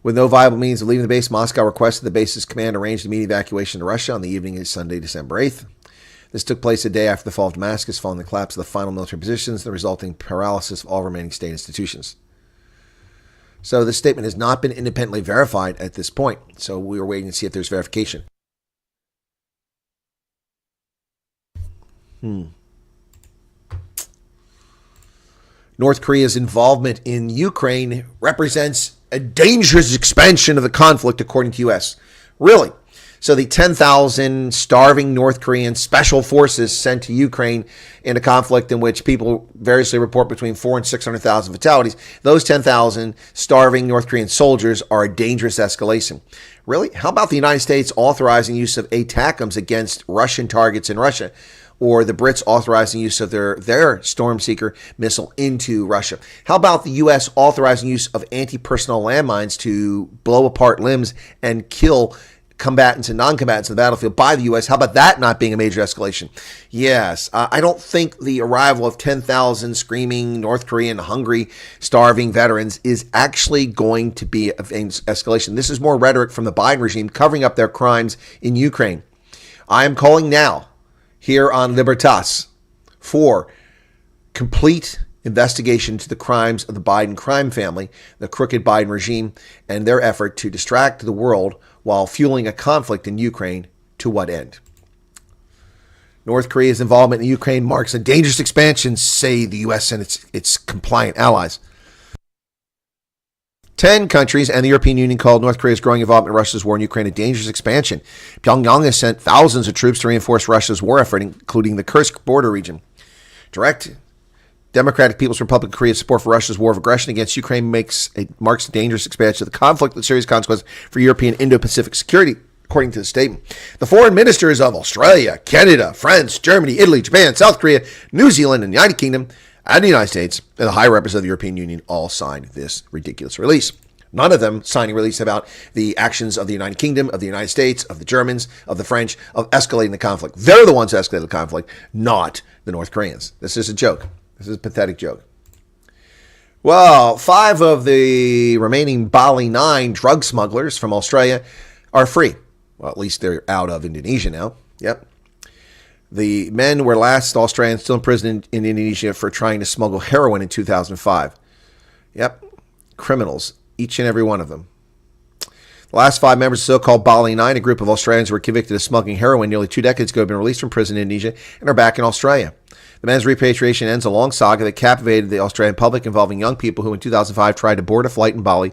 With no viable means of leaving the base, Moscow requested the base's command arrange immediate evacuation to Russia on the evening of Sunday, December 8th. This took place a day after the fall of Damascus, following the collapse of the final military positions and the resulting paralysis of all remaining state institutions. So this statement has not been independently verified at this point, so we are waiting to see if there's verification. North Korea's involvement in Ukraine represents a dangerous expansion of the conflict, according to U.S. Really? So the 10,000 starving North Korean special forces sent to Ukraine in a conflict in which people variously report between 400,000 and 600,000 fatalities, those 10,000 starving North Korean soldiers are a dangerous escalation. Really? How about the United States authorizing use of ATACMS against Russian targets in Russia? Or the Brits authorizing use of their Stormseeker missile into Russia? How about the U.S. authorizing use of anti-personnel landmines to blow apart limbs and kill combatants and non-combatants in the battlefield by the U.S.? How about that not being a major escalation? Yes, I don't think the arrival of 10,000 screaming North Korean, hungry, starving veterans is actually going to be an escalation. This is more rhetoric from the Biden regime covering up their crimes in Ukraine. I am calling now, here on Libertas, for complete investigation into the crimes of the Biden crime family, the crooked Biden regime, and their effort to distract the world while fueling a conflict in Ukraine. To what end? North Korea's involvement in Ukraine marks a dangerous expansion, say the U.S. and its compliant allies. 10 countries and the European Union called North Korea's growing involvement in Russia's war in Ukraine a dangerous expansion. Pyongyang has sent thousands of troops to reinforce Russia's war effort, including the Kursk border region. Direct Democratic People's Republic of Korea's support for Russia's war of aggression against Ukraine marks a dangerous expansion of the conflict with serious consequences for European Indo-Pacific security, according to the statement. The foreign ministers of Australia, Canada, France, Germany, Italy, Japan, South Korea, New Zealand, and the United Kingdom, and the United States, and the High Representative of the European Union all signed this ridiculous release. None of them signing a release about the actions of the United Kingdom, of the United States, of the Germans, of the French, of escalating the conflict. They're the ones who escalated the conflict, not the North Koreans. This is a joke. This is a pathetic joke. Well, 5 of the remaining Bali Nine drug smugglers from Australia are free. Well, at least they're out of Indonesia now. Yep. The men were last Australians still in prison in Indonesia for trying to smuggle heroin in 2005. Yep. Criminals, each and every one of them. The last 5 members of the so-called Bali Nine, a group of Australians who were convicted of smuggling heroin nearly 2 decades ago, have been released from prison in Indonesia and are back in Australia. The men's repatriation ends a long saga that captivated the Australian public, involving young people who in 2005 tried to board a flight in Bali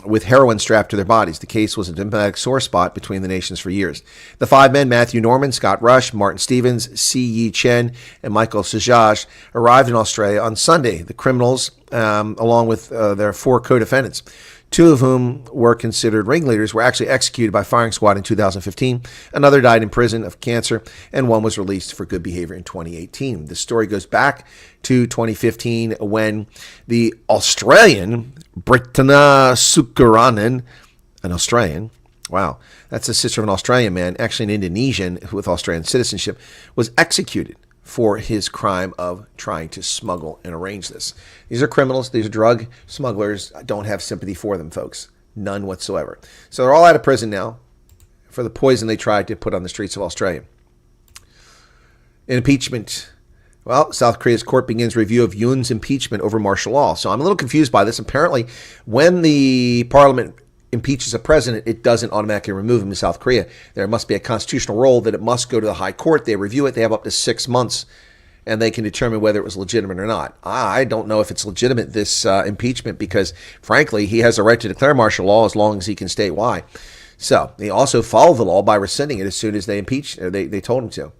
with heroin strapped to their bodies. The case was a diplomatic sore spot between the nations for years. The 5 men, Matthew Norman, Scott Rush, Martin Stevens, Si Yi Chen, and Michael Sajaj, arrived in Australia on Sunday. The criminals, along with their 4 co-defendants, 2 of whom were considered ringleaders, were actually executed by firing squad in 2015. Another died in prison of cancer, and 1 was released for good behavior in 2018. The story goes back to 2015 when the Australian Britannia Sukaranan, an Australian, wow, that's the sister of an Australian man, actually an Indonesian with Australian citizenship, was executed for his crime of trying to smuggle and arrange this. These are criminals. These are drug smugglers. I don't have sympathy for them, folks. None whatsoever. So they're all out of prison now for the poison they tried to put on the streets of Australia. In impeachment, well, South Korea's court begins review of Yoon's impeachment over martial law. So I'm a little confused by this. Apparently, when the parliament impeaches a president, it doesn't automatically remove him in South Korea. There must be a constitutional rule that it must go to the high court. They review it. They have up to 6 months, and they can determine whether it was legitimate or not. I don't know if it's legitimate, this impeachment, because, frankly, he has a right to declare martial law as long as he can state why. So he also followed the law by rescinding it as soon as they impeached, or they told him to.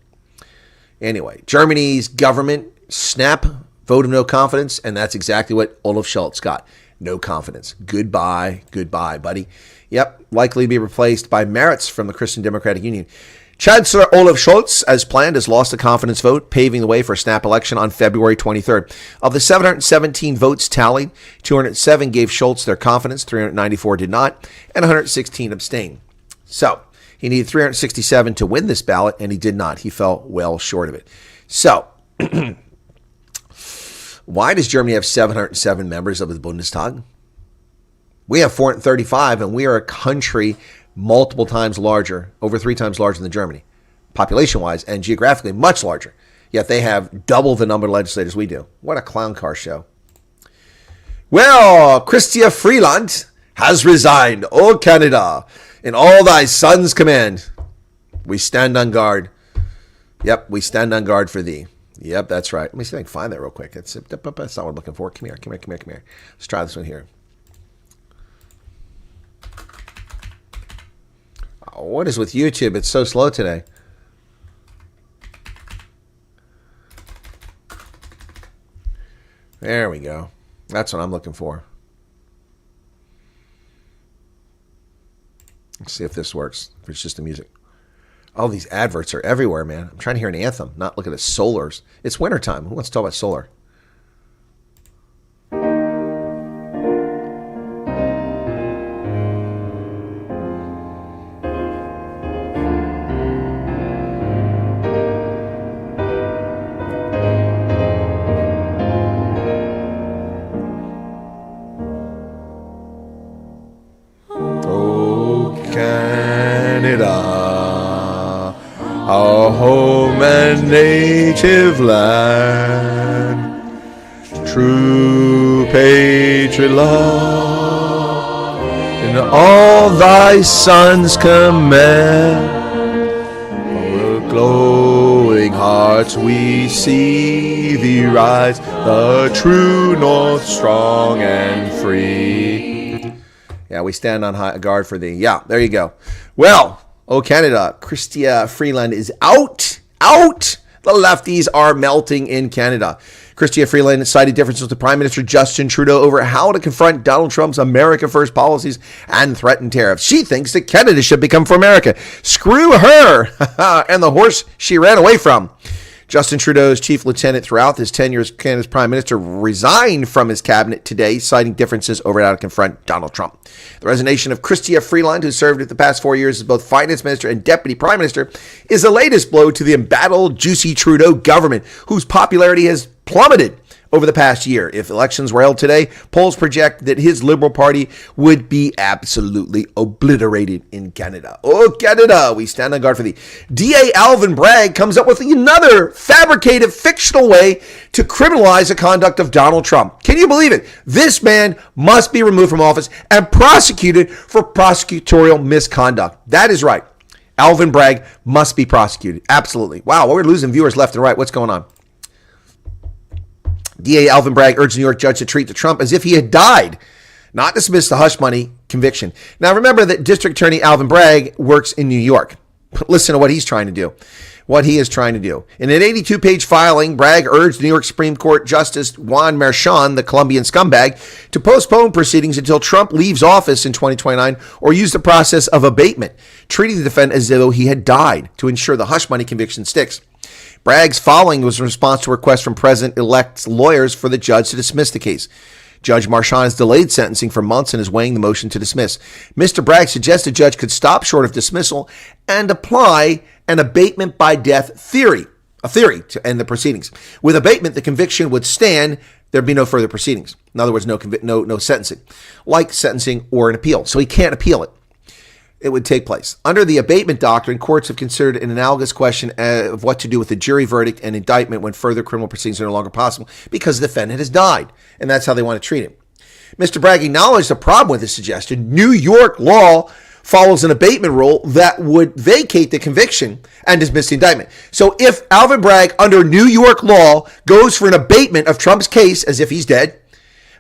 Anyway, Germany's government, snap, vote of no confidence, and that's exactly what Olaf Scholz got. No confidence. Goodbye, buddy. Yep, likely to be replaced by Merz from the Christian Democratic Union. Chancellor Olaf Scholz, as planned, has lost the confidence vote, paving the way for a snap election on February 23rd. Of the 717 votes tallied, 207 gave Scholz their confidence, 394 did not, and 116 abstained. So, he needed 367 to win this ballot, and he did not. He fell well short of it. So, why does Germany have 707 members of the Bundestag? We have 435, and we are a country multiple times larger, over 3 times larger than Germany, population-wise, and geographically much larger. Yet they have double the number of legislators we do. What a clown car show. Well, Chrystia Freeland has resigned. O Canada, in all thy sons command, we stand on guard. Yep, we stand on guard for thee. Yep, that's right. Let me see if I can find that real quick. That's not what I'm looking for. Come here. Let's try this one here. Oh, what is with YouTube? It's so slow today. There we go. That's what I'm looking for. Let's see if this works. If it's just the music. Oh, these adverts are everywhere, man. I'm trying to hear an anthem, not look at the solars. It's wintertime. Who wants to talk about solar? Oh, Canada. Our home and native land, true patriot love, in all thy sons command. From our glowing hearts we see thee rise, the true north strong and free. Yeah, we stand on high guard for thee. Yeah, there you go. Well, oh, Canada, Chrystia Freeland is out. The lefties are melting in Canada. Chrystia Freeland cited differences with the Prime Minister Justin Trudeau over how to confront Donald Trump's America First policies and threatened tariffs. She thinks that Canada should become for America. Screw her and the horse she ran away from. Justin Trudeau's chief lieutenant throughout his tenure as Canada's prime minister resigned from his cabinet today, citing differences over how to confront Donald Trump. The resignation of Chrystia Freeland, who served the past 4 years as both finance minister and deputy prime minister, is the latest blow to the embattled, juicy Trudeau government, whose popularity has plummeted over the past year. If elections were held today, polls project that his Liberal Party would be absolutely obliterated in Canada. Oh, Canada, we stand on guard for thee. DA Alvin Bragg comes up with another fabricated, fictional way to criminalize the conduct of Donald Trump. Can you believe it? This man must be removed from office and prosecuted for prosecutorial misconduct. That is right. Alvin Bragg must be prosecuted. Absolutely. Wow, we're losing viewers left and right. What's going on? DA Alvin Bragg urged New York judge to treat Trump as if he had died, not dismiss the hush money conviction. Now, remember that District Attorney Alvin Bragg works in New York. Listen to what he's trying to do. What he is trying to do. In an 82-page filing, Bragg urged New York Supreme Court Justice Juan Merchan, the Colombian scumbag, to postpone proceedings until Trump leaves office in 2029 or use the process of abatement, treating the defendant as though he had died to ensure the hush money conviction sticks. Bragg's filing was in response to a request from President-elect's lawyers for the judge to dismiss the case. Judge Marchand has delayed sentencing for months and is weighing the motion to dismiss. Mr. Bragg suggests the judge could stop short of dismissal and apply an abatement by death theory, a theory to end the proceedings. With abatement, the conviction would stand. There'd be no further proceedings. In other words, no sentencing, like sentencing or an appeal. So he can't appeal it. It would take place. Under the abatement doctrine, courts have considered an analogous question of what to do with a jury verdict and indictment when further criminal proceedings are no longer possible because the defendant has died, and that's how they want to treat him. Mr. Bragg acknowledged the problem with this suggestion. New York law follows an abatement rule that would vacate the conviction and dismiss the indictment. So if Alvin Bragg, under New York law, goes for an abatement of Trump's case as if he's dead,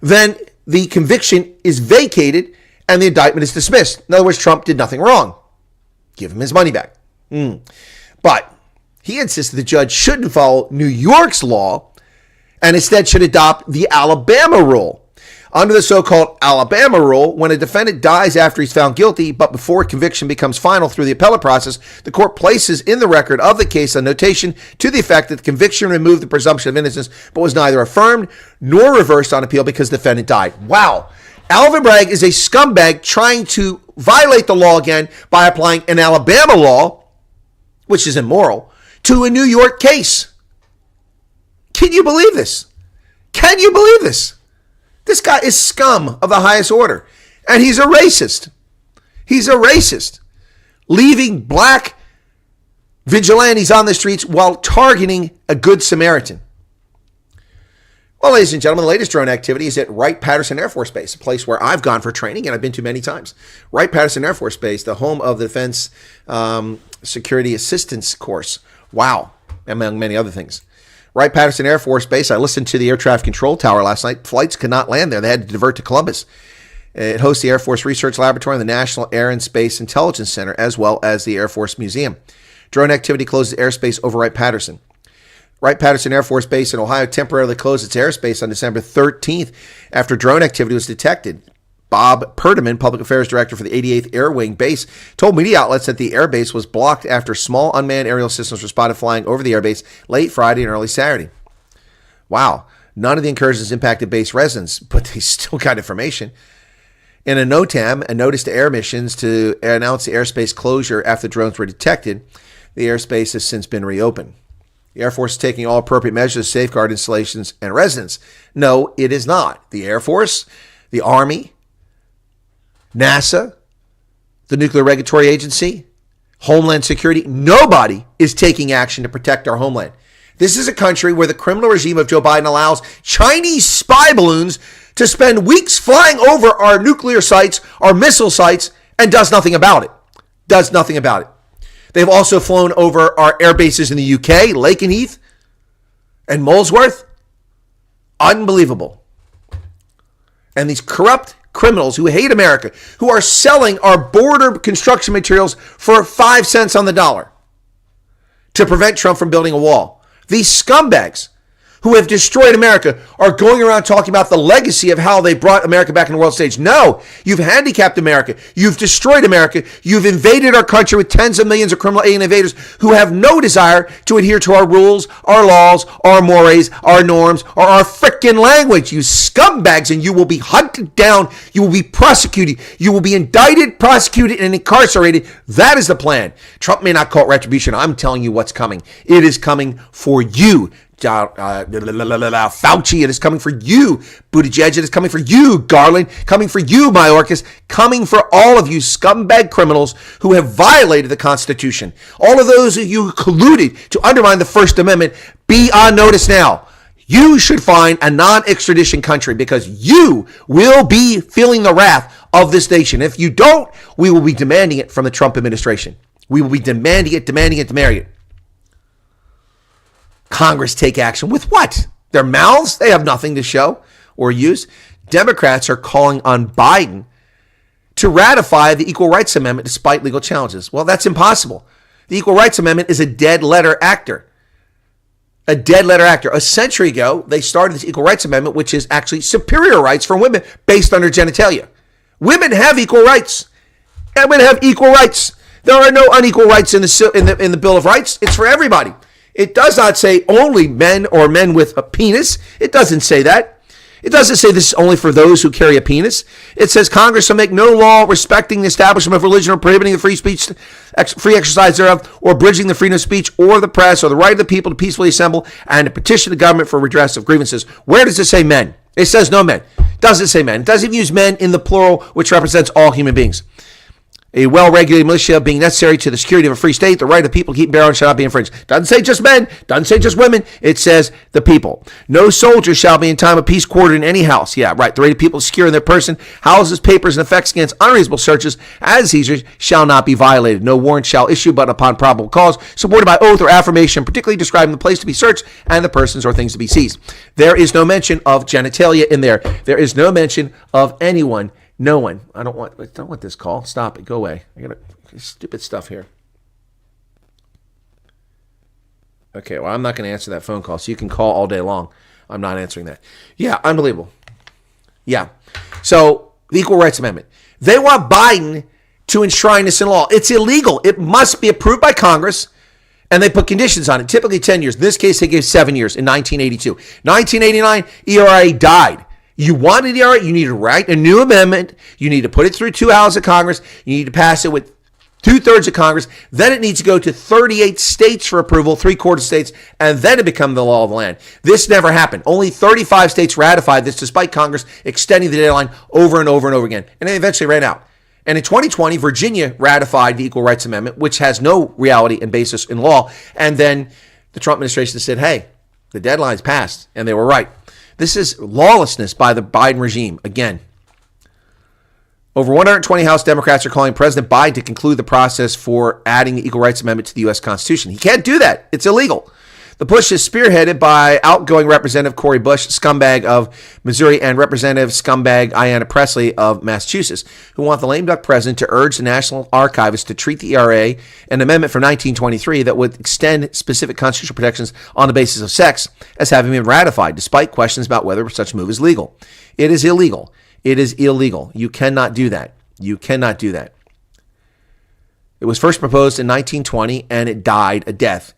then the conviction is vacated and the indictment is dismissed. In other words, Trump did nothing wrong. Give him his money back. But he insisted the judge shouldn't follow New York's law and instead should adopt the Alabama rule. Under the so-called Alabama rule, when a defendant dies after he's found guilty, but before conviction becomes final through the appellate process, the court places in the record of the case a notation to the effect that the conviction removed the presumption of innocence, but was neither affirmed nor reversed on appeal because the defendant died. Wow. Alvin Bragg is a scumbag trying to violate the law again by applying an Alabama law, which is immoral, to a New York case. Can you believe this? Can you believe this? This guy is scum of the highest order. And he's a racist. He's a racist. Leaving black vigilantes on the streets while targeting a good Samaritan. Well, ladies and gentlemen, the latest drone activity is at Wright-Patterson Air Force Base, a place where I've gone for training and I've been to many times. Wright-Patterson Air Force Base, the home of the Defense Security Assistance Course. Wow, among many other things. Wright-Patterson Air Force Base, I listened to the air traffic control tower last night. Flights could not land there. They had to divert to Columbus. It hosts the Air Force Research Laboratory and the National Air and Space Intelligence Center, as well as the Air Force Museum. Drone activity closes airspace over Wright-Patterson. Wright-Patterson Air Force Base in Ohio temporarily closed its airspace on December 13th after drone activity was detected. Bob Perdaman, Public Affairs Director for the 88th Air Wing Base, told media outlets that the airbase was blocked after small unmanned aerial systems were spotted flying over the airbase late Friday and early Saturday. Wow. None of the incursions impacted base residents, but they still got information. In a NOTAM, a notice to air missions to announce the airspace closure after drones were detected, the airspace has since been reopened. The Air Force is taking all appropriate measures to safeguard installations and residents. No, it is not. The Air Force, the Army, NASA, the Nuclear Regulatory Agency, Homeland Security, nobody is taking action to protect our homeland. This is a country where the criminal regime of Joe Biden allows Chinese spy balloons to spend weeks flying over our nuclear sites, our missile sites, and does nothing about it. Does nothing about it. They've also flown over our air bases in the UK, Lakenheath and Molesworth. Unbelievable. And these corrupt criminals who hate America, who are selling our border construction materials for 5 cents on the dollar to prevent Trump from building a wall. These scumbags who have destroyed America are going around talking about the legacy of how they brought America back on the world stage. No, you've handicapped America. You've destroyed America. You've invaded our country with tens of millions of criminal alien invaders who have no desire to adhere to our rules, our laws, our mores, our norms, or our frickin' language. You scumbags, and you will be hunted down. You will be prosecuted. You will be indicted, prosecuted, and incarcerated. That is the plan. Trump may not call it retribution. I'm telling you what's coming. It is coming for you. Fauci, it is coming for you. Buttigieg, it is coming for you. Garland, coming for you. Mayorkas, coming for all of you scumbag criminals who have violated the Constitution. All of those of you who colluded to undermine the First Amendment, be on notice now. You should find a non-extradition country because you will be feeling the wrath of this nation. If you don't, we will be demanding it from the Trump administration. We will be demanding it. Congress take action with what? Their mouths? They have nothing to show or use. Democrats are calling on Biden to ratify the Equal Rights Amendment despite legal challenges. Well, that's impossible. The Equal Rights Amendment is a dead letter actor. A dead letter actor. A century ago, they started this Equal Rights Amendment, which is actually superior rights for women based on their genitalia. Women have equal rights. Women have equal rights. There are no unequal rights in the Bill of Rights. It's for everybody. It does not say only men or men with a penis. It doesn't say that. It doesn't say this is only for those who carry a penis. It says Congress shall make no law respecting the establishment of religion or prohibiting the free exercise thereof, or abridging the freedom of speech or the press or the right of the people to peacefully assemble and to petition the government for redress of grievances. Where does it say men? It says no men. It doesn't say men. It doesn't even use men in the plural, which represents all human beings. A well-regulated militia being necessary to the security of a free state, the right of the people to keep and bear arms shall not be infringed. Doesn't say just men, doesn't say just women, it says the people. No soldier shall be in time of peace quartered in any house. Yeah, right. The right of people to secure in their person, houses, papers, and effects against unreasonable searches as seizures shall not be violated. No warrant shall issue but upon probable cause, supported by oath or affirmation, particularly describing the place to be searched and the persons or things to be seized. There is no mention of genitalia in there. There is no mention of anyone. No one. I don't want this call. Stop it. Go away. I got stupid stuff here. Okay, well, I'm not going to answer that phone call, so you can call all day long. I'm not answering that. Yeah, unbelievable. Yeah. So, the Equal Rights Amendment. They want Biden to enshrine this in law. It's illegal. It must be approved by Congress, and they put conditions on it, typically 10 years. In this case, they gave 7 years in 1982. 1989, ERA died. You wanted the ERA, you need to write a new amendment. You need to put it through 2 houses of Congress. You need to pass it with 2/3 of Congress. Then it needs to go to 38 states for approval, 3/4 states, and then it becomes the law of the land. This never happened. Only 35 states ratified this despite Congress extending the deadline over and over and over again. And they eventually ran out. And in 2020, Virginia ratified the Equal Rights Amendment, which has no reality and basis in law. And then the Trump administration said, hey, the deadline's passed. And they were right. This is lawlessness by the Biden regime. Again, over 120 House Democrats are calling President Biden to conclude the process for adding the Equal Rights Amendment to the U.S. Constitution. He can't do that. It's illegal. The push is spearheaded by outgoing Representative Cori Bush, scumbag of Missouri, and Representative scumbag Ayanna Pressley of Massachusetts, who want the lame duck president to urge the National Archivists to treat the ERA, an amendment from 1923 that would extend specific constitutional protections on the basis of sex, as having been ratified, despite questions about whether such move is legal. It is illegal. It is illegal. You cannot do that. You cannot do that. It was first proposed in 1920, and it died a death.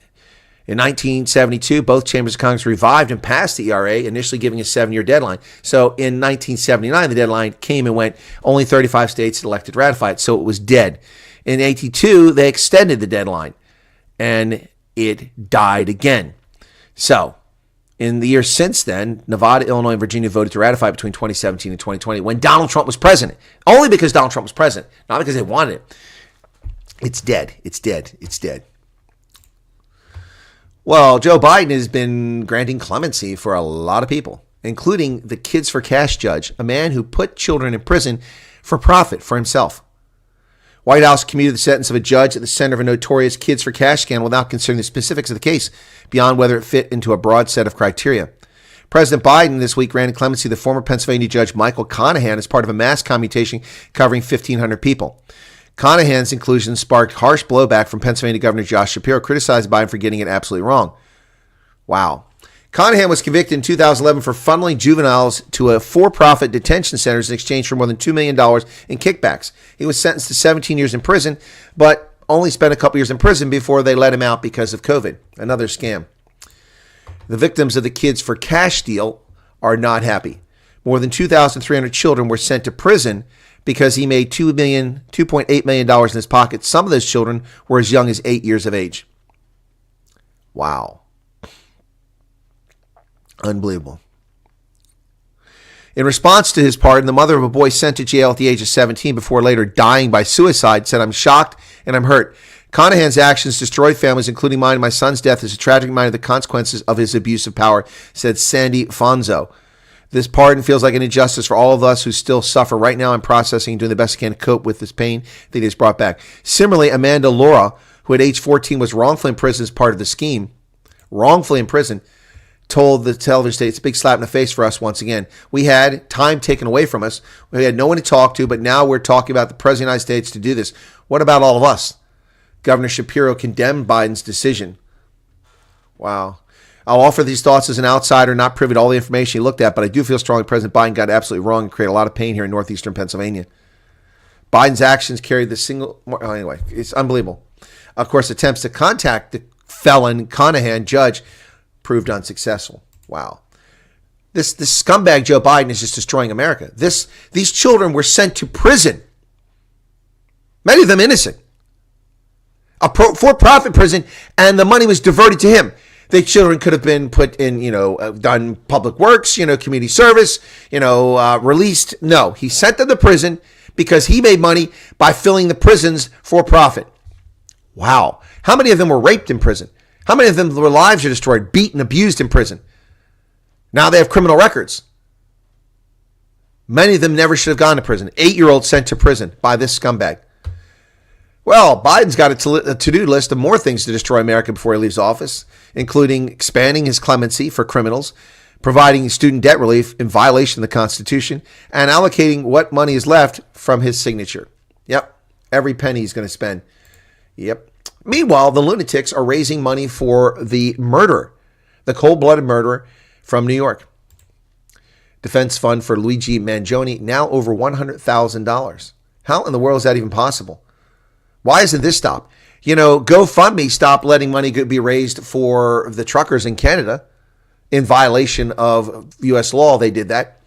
In 1972, both chambers of Congress revived and passed the ERA, initially giving a 7-year deadline. So in 1979, the deadline came and went. Only 35 states elected to ratify it, so it was dead. In 82, they extended the deadline, and it died again. So in the years since then, Nevada, Illinois, and Virginia voted to ratify between 2017 and 2020 when Donald Trump was president. Only because Donald Trump was president, not because they wanted it. It's dead. It's dead. It's dead. Well, Joe Biden has been granting clemency for a lot of people, including the Kids for Cash judge, a man who put children in prison for profit for himself. White House commuted the sentence of a judge at the center of a notorious Kids for Cash scandal without considering the specifics of the case beyond whether it fit into a broad set of criteria. President Biden this week granted clemency to the former Pennsylvania judge Michael Conahan as part of a mass commutation covering 1,500 people. Conahan's inclusion sparked harsh blowback from Pennsylvania Governor Josh Shapiro, criticized Biden for getting it absolutely wrong. Wow. Conahan was convicted in 2011 for funneling juveniles to a for-profit detention centers in exchange for more than $2 million in kickbacks. He was sentenced to 17 years in prison, but only spent a couple years in prison before they let him out because of COVID. Another scam. The victims of the Kids for Cash deal are not happy. More than 2,300 children were sent to prison because he made $2.8 million in his pocket. Some of those children were as young as 8 years of age. Wow. Unbelievable. In response to his pardon, the mother of a boy sent to jail at the age of 17 before later dying by suicide said, "I'm shocked and I'm hurt. Conahan's actions destroyed families, including mine. My son's death is a tragic reminder of the consequences of his abuse of power," said Sandy Fonzo. "This pardon feels like an injustice for all of us who still suffer. Right now, I'm processing and doing the best I can to cope with this pain that he has brought back." Similarly, Amanda Laura, who at age 14 was wrongfully imprisoned as part of the scheme, told the television station, "It's a big slap in the face for us once again. We had time taken away from us. We had no one to talk to, but now we're talking about the President of the United States to do this. What about all of us?" Governor Shapiro condemned Biden's decision. Wow. "I'll offer these thoughts as an outsider, not privy to all the information he looked at, but I do feel strongly President Biden got absolutely wrong and created a lot of pain here in northeastern Pennsylvania. Biden's actions carried the single..." Anyway, it's unbelievable. Of course, attempts to contact the felon Conahan judge proved unsuccessful. Wow. This scumbag Joe Biden is just destroying America. These children were sent to prison. Many of them innocent. A for-profit prison, and the money was diverted to him. The children could have been put in, done public works, community service, released. No, he sent them to prison because he made money by filling the prisons for profit. Wow. How many of them were raped in prison? How many of them their lives are destroyed, beaten, abused in prison? Now they have criminal records. Many of them never should have gone to prison. 8-year-olds sent to prison by this scumbag. Well, Biden's got a to-do list of more things to destroy America before he leaves office, including expanding his clemency for criminals, providing student debt relief in violation of the Constitution, and allocating what money is left from his signature. Yep, every penny he's going to spend. Yep. Meanwhile, the lunatics are raising money for the murderer, the cold-blooded murderer from New York. Defense fund for Luigi Mangione, now over $100,000. How in the world is that even possible? Why isn't this stopped? GoFundMe stopped letting money be raised for the truckers in Canada. In violation of U.S. law, they did that.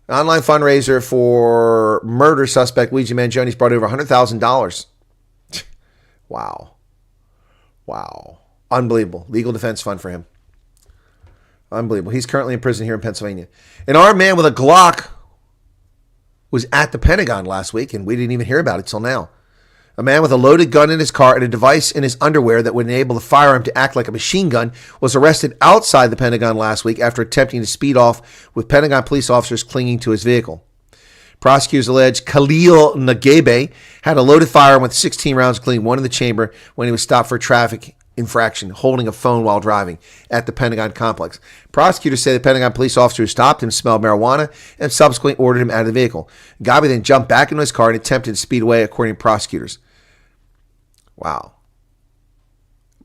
An online fundraiser for murder suspect Luigi Mangione's brought over $100,000. Wow. Unbelievable. Legal defense fund for him. Unbelievable. He's currently in prison here in Pennsylvania. An armed man with a Glock was at the Pentagon last week, and we didn't even hear about it till now. A man with a loaded gun in his car and a device in his underwear that would enable the firearm to act like a machine gun was arrested outside the Pentagon last week after attempting to speed off with Pentagon police officers clinging to his vehicle. Prosecutors allege Khalil Nagebe had a loaded firearm with 16 rounds, including one in the chamber, when he was stopped for a traffic infraction, holding a phone while driving at the Pentagon complex. Prosecutors say the Pentagon police officer who stopped him smelled marijuana and subsequently ordered him out of the vehicle. Nagebe then jumped back into his car and attempted to speed away, according to prosecutors. Wow.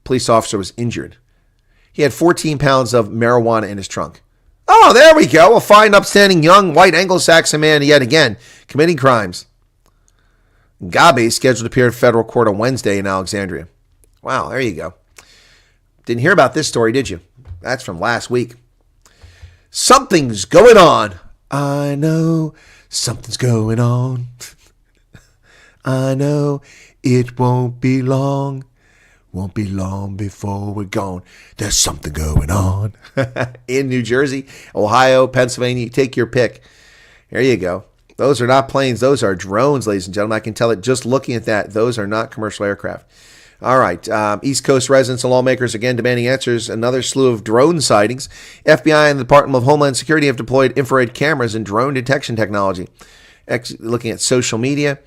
Police officer was injured. He had 14 pounds of marijuana in his trunk. Oh, there we go. A fine, upstanding, young, white Anglo-Saxon man yet again committing crimes. Nagebe is scheduled to appear in federal court on Wednesday in Alexandria. Wow, there you go. Didn't hear about this story, did you? That's from last week. Something's going on. I know something's going on. I know it won't be long. Won't be long before we're gone. There's something going on. In New Jersey, Ohio, Pennsylvania, take your pick. There you go. Those are not planes. Those are drones, ladies and gentlemen. I can tell it just looking at that. Those are not commercial aircraft. All right. East Coast residents and lawmakers again demanding answers. Another slew of drone sightings. FBI and the Department of Homeland Security have deployed infrared cameras and drone detection technology. Looking at social media,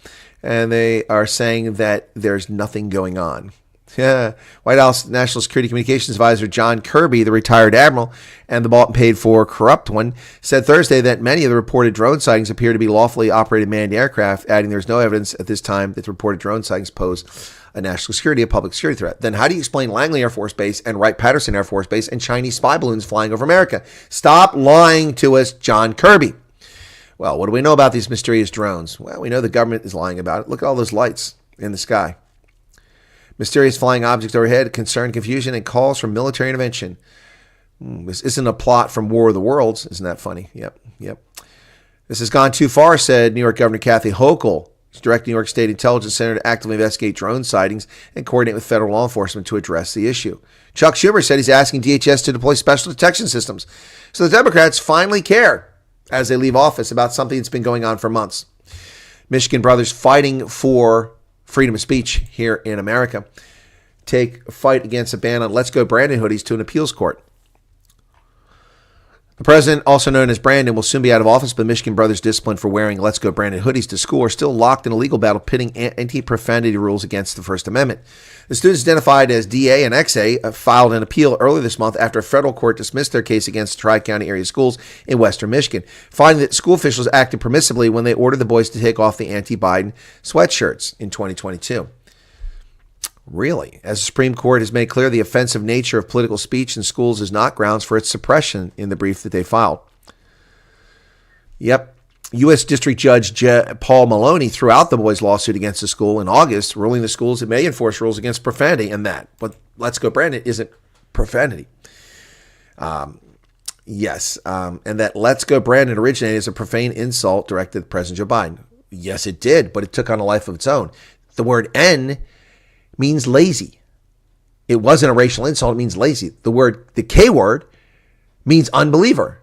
and they are saying that there's nothing going on. Yeah. White House National Security Communications Advisor John Kirby, the retired admiral and the bought and paid for corrupt one, said Thursday that many of the reported drone sightings appear to be lawfully operated manned aircraft, adding there's no evidence at this time that the reported drone sightings pose a national security, a public security threat. Then how do you explain Langley Air Force Base and Wright-Patterson Air Force Base and Chinese spy balloons flying over America? Stop lying to us, John Kirby. Well, what do we know about these mysterious drones? Well, we know the government is lying about it. Look at all those lights in the sky. Mysterious flying objects overhead, concern, confusion, and calls for military intervention. This isn't a plot from War of the Worlds. Isn't that funny? Yep. This has gone too far, said New York Governor Kathy Hochul. to direct New York State Intelligence Center to actively investigate drone sightings and coordinate with federal law enforcement to address the issue. Chuck Schumer said he's asking DHS to deploy special detection systems. So the Democrats finally care as they leave office about something that's been going on for months. Michigan brothers fighting for freedom of speech here in America take a fight against a ban on Let's Go Brandon hoodies to an appeals court. The president, also known as Brandon, will soon be out of office, but Michigan brothers disciplined for wearing Let's Go Brandon hoodies to school are still locked in a legal battle pitting anti-profanity rules against the First Amendment. The students identified as DA and XA filed an appeal earlier this month after a federal court dismissed their case against Tri-County area schools in western Michigan, finding that school officials acted permissibly when they ordered the boys to take off the anti-Biden sweatshirts in 2022. Really? As the Supreme Court has made clear, the offensive nature of political speech in schools is not grounds for its suppression in the brief that they filed. Yep. U.S. District Judge Paul Maloney threw out the boys' lawsuit against the school in August, ruling the schools that may enforce rules against profanity and that. But Let's Go Brandon isn't profanity. Yes. And that Let's Go Brandon originated as a profane insult directed at President Joe Biden. Yes, it did, but it took on a life of its own. The word N means lazy. It wasn't a racial insult. It means lazy. The K word means unbeliever.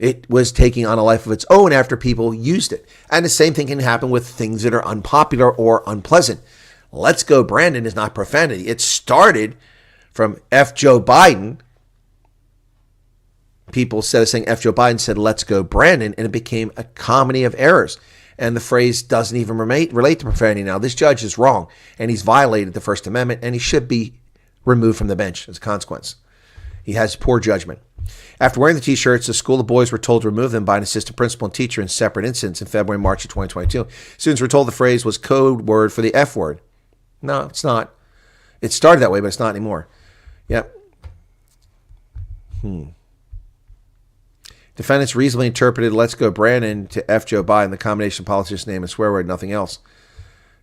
It was taking on a life of its own after people used it. And the same thing can happen with things that are unpopular or unpleasant. Let's Go Brandon is not profanity. It started from F. Joe Biden. People, instead of saying F. Joe Biden, said Let's Go Brandon, and it became a comedy of errors. And the phrase doesn't even relate to profanity now. This judge is wrong, and he's violated the First Amendment, and he should be removed from the bench as a consequence. He has poor judgment. After wearing the T-shirts, the school of boys were told to remove them by an assistant principal and teacher in separate incidents in February and March of 2022. Students were told the phrase was code word for the F word. No, it's not. It started that way, but it's not anymore. Yep. Defendants reasonably interpreted Let's Go Brandon to F. Joe Biden, the combination of politician's name and swear word, nothing else.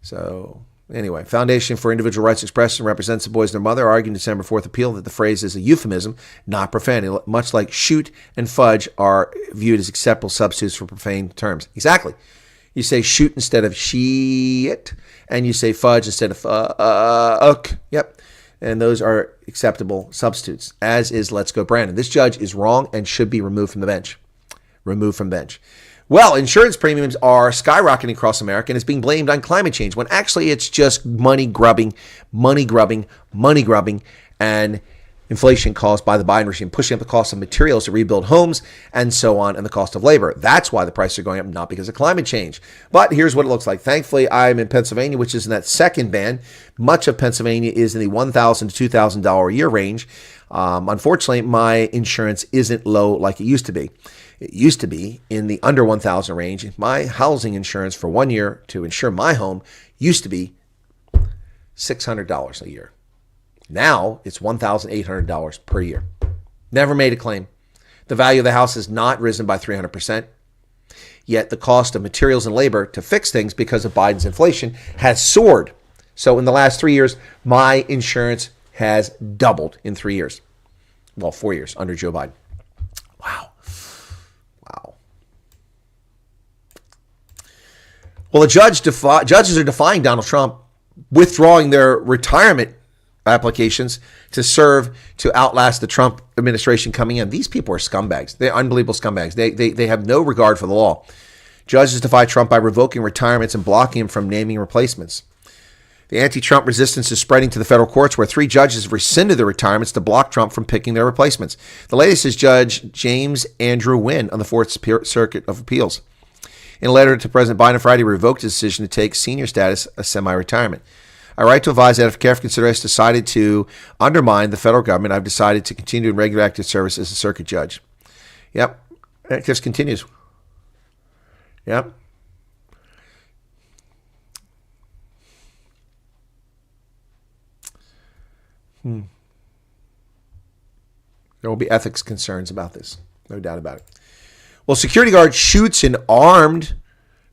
So, anyway, Foundation for Individual Rights Expression represents the boys and their mother, arguing December 4th appeal that the phrase is a euphemism, not profanity, much like shoot and fudge are viewed as acceptable substitutes for profane terms. Exactly. You say shoot instead of shit, and you say fudge instead of Yep. And those are acceptable substitutes, as is Let's Go Brandon. This judge is wrong and should be removed from the bench. Removed from bench. Well, insurance premiums are skyrocketing across America and it's being blamed on climate change when actually it's just money grubbing, and inflation caused by the Biden regime, pushing up the cost of materials to rebuild homes and so on, and the cost of labor. That's why the prices are going up, not because of climate change. But here's what it looks like. Thankfully, I'm in Pennsylvania, which is in that second band. Much of Pennsylvania is in the $1,000 to $2,000 a year range. Unfortunately, my insurance isn't low like it used to be. It used to be in the under $1,000 range. My housing insurance for 1 year to insure my home used to be $600 a year. Now it's $1,800 per year. Never made a claim. The value of the house has not risen by 300%. Yet the cost of materials and labor to fix things because of Biden's inflation has soared. So in the last 3 years, my insurance has doubled in 3 years. Well, 4 years under Joe Biden. Wow. Well, the judges are defying Donald Trump, withdrawing their retirement applications to serve to outlast the Trump administration coming in. These people are scumbags. They're unbelievable scumbags. They have no regard for the law. Judges defy Trump by revoking retirements and blocking him from naming replacements. The anti-Trump resistance is spreading to the federal courts, where 3 judges have rescinded their retirements to block Trump from picking their replacements. The latest is Judge James Andrew Wynn on the Fourth Circuit of Appeals. In a letter to President Biden Friday, he revoked his decision to take senior status as semi-retirement. I write to advise that after careful consideration, decided to undermine the federal government. I've decided to continue in regular active service as a circuit judge. Yep. It just continues. Yep. There will be ethics concerns about this. No doubt about it. Well, security guard shoots an armed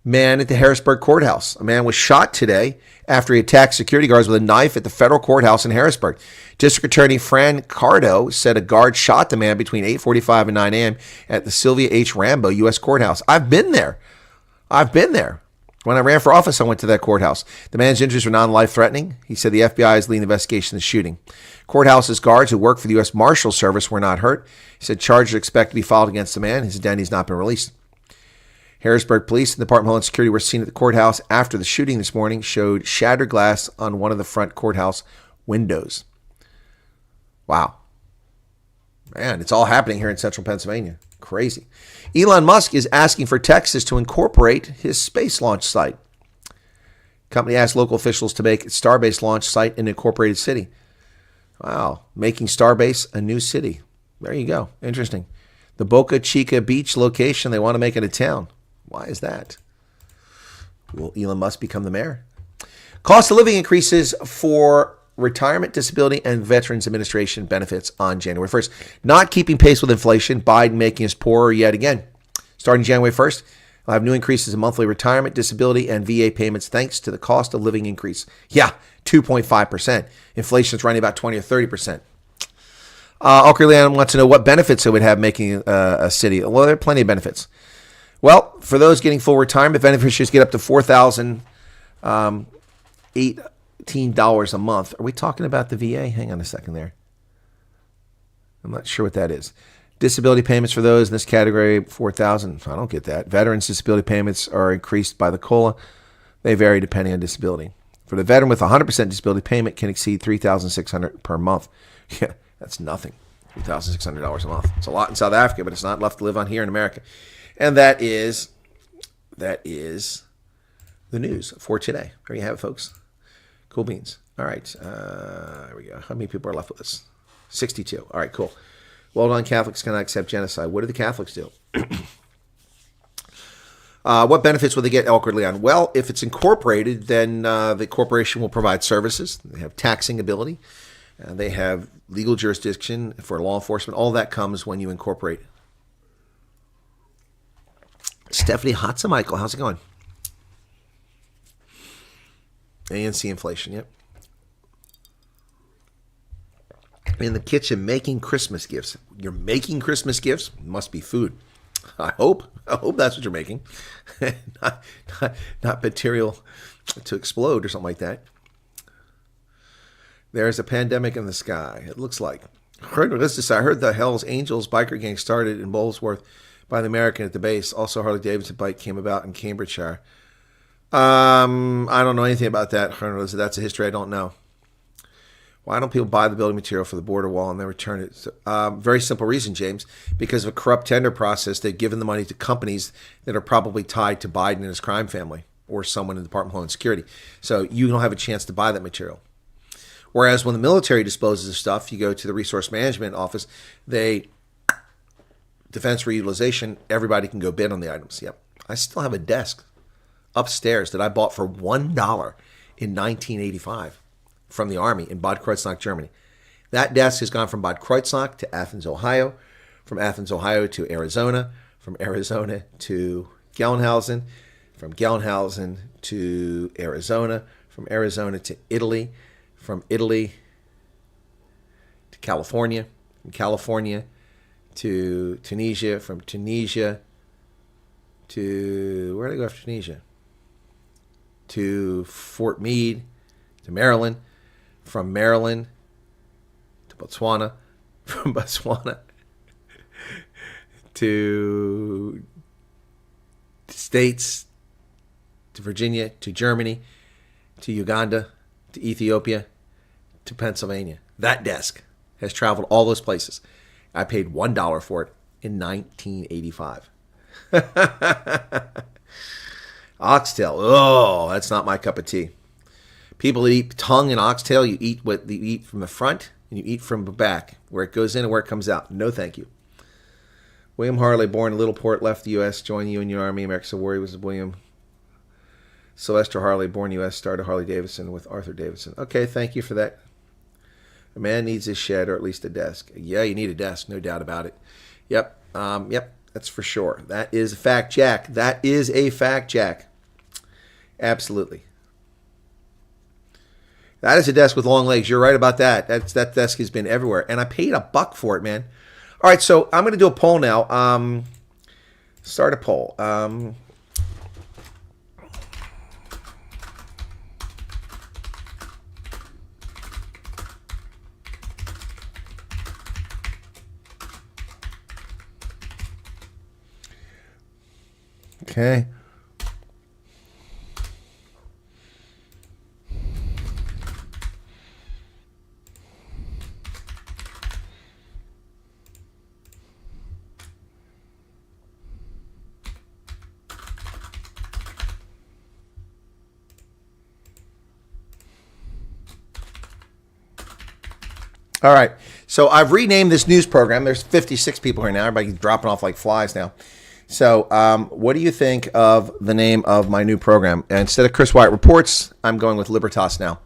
man at the Harrisburg Courthouse. A man was shot today after he attacked security guards with a knife at the federal courthouse in Harrisburg. District Attorney Fran Cardo said a guard shot the man between 8:45 and 9 a.m. at the Sylvia H. Rambo U.S. Courthouse. I've been there. When I ran for office, I went to that courthouse. The man's injuries were non-life-threatening. He said the FBI is leading the investigation of the shooting. Courthouse's guards who work for the U.S. Marshal Service were not hurt. He said charges are expected to be filed against the man. His identity has not been released. Harrisburg Police and the Department of Homeland Security were seen at the courthouse after the shooting this morning, showed shattered glass on one of the front courthouse windows. Wow. Man, it's all happening here in central Pennsylvania. Crazy. Elon Musk is asking for Texas to incorporate his space launch site. Company asked local officials to make its Starbase launch site an incorporated city. Wow. Making Starbase a new city. There you go. Interesting. The Boca Chica Beach location, they want to make it a town. Why is that? Will Elon Musk become the mayor? Cost of living increases for Retirement, Disability, and Veterans Administration benefits on January 1st. Not keeping pace with inflation, Biden making us poorer yet again. Starting January 1st, we'll have new increases in monthly retirement, disability, and VA payments thanks to the cost of living increase. Yeah, 2.5%. Inflation is running about 20 or 30%. Leanne wants to know what benefits it would have making a city. Well, there are plenty of benefits. Well, for those getting full retirement, beneficiaries get up to $4,018 a month. Are we talking about the VA? Hang on a second there. I'm not sure what that is. Disability payments for those in this category, $4,000. I don't get that. Veterans disability payments are increased by the COLA. They vary depending on disability. For the veteran with 100% disability payment can exceed $3,600 per month. Yeah, that's nothing. $3,600 a month. It's a lot in South Africa, but it's not left to live on here in America. And that is the news for today. There you have it, folks. Cool beans. All right. There we go. How many people are left with us? 62. All right, cool. Well done, Catholics cannot accept genocide. What do the Catholics do? What benefits will they get, awkwardly on? Well, if it's incorporated, then the corporation will provide services. They have taxing ability. They have legal jurisdiction for law enforcement. All that comes when you incorporate. Stephanie Hatzamichael, how's it going? ANC inflation, yep. In the kitchen making Christmas gifts. You're making Christmas gifts? Must be food. I hope that's what you're making. not material to explode or something like that. There's a pandemic in the sky, it looks like. I heard the Hells Angels biker gang started in Bowlesworth by the American at the base. Also, Harley Davidson bike came about in Cambridgeshire. I don't know anything about that. That's a history I don't know. Why don't people buy the building material for the border wall and then return it? Very simple reason, James. Because of a corrupt tender process, they've given the money to companies that are probably tied to Biden and his crime family or someone in the Department of Homeland Security. So you don't have a chance to buy that material. Whereas when the military disposes of stuff, you go to the Resource Management Office, defense reutilization, everybody can go bid on the items. Yep. I still have a desk upstairs that I bought for $1 in 1985 from the Army in Bad Kreuznach, Germany. That desk has gone from Bad Kreuznach to Athens, Ohio, from Athens, Ohio to Arizona, from Arizona to Gelnhausen, from Gelnhausen to Arizona, from Arizona to Italy, from Italy to California, from California to Tunisia, from Tunisia to, where did I go after Tunisia? To Fort Meade, to Maryland, from Maryland to Botswana, from Botswana to the States, to Virginia, to Germany, to Uganda, to Ethiopia, to Pennsylvania. That desk has traveled all those places. I paid $1 for it in 1985. Oxtail. Oh, that's not my cup of tea. People that eat tongue and oxtail, you eat what you eat from the front and you eat from the back, where it goes in and where it comes out. No, thank you. William Harley, born in Littleport, left the U.S., joined the Union Army. America's Civil War. He was William Sylvester Harley, born U.S., started Harley Davidson with Arthur Davidson. Okay, thank you for that. A man needs a shed or at least a desk. Yeah, you need a desk, no doubt about it. Yep, that's for sure. That is a fact, Jack. That is a fact, Jack. Absolutely. That is a desk with long legs. You're right about that. That desk has been everywhere. And I paid $1 for it, man. All right, so I'm going to do a poll now. Start a poll. Okay. All right. So I've renamed this news program. There's 56 people here now. Everybody's dropping off like flies now. So what do you think of the name of my new program? Instead of Chris Wyatt Reports, I'm going with Libertas now.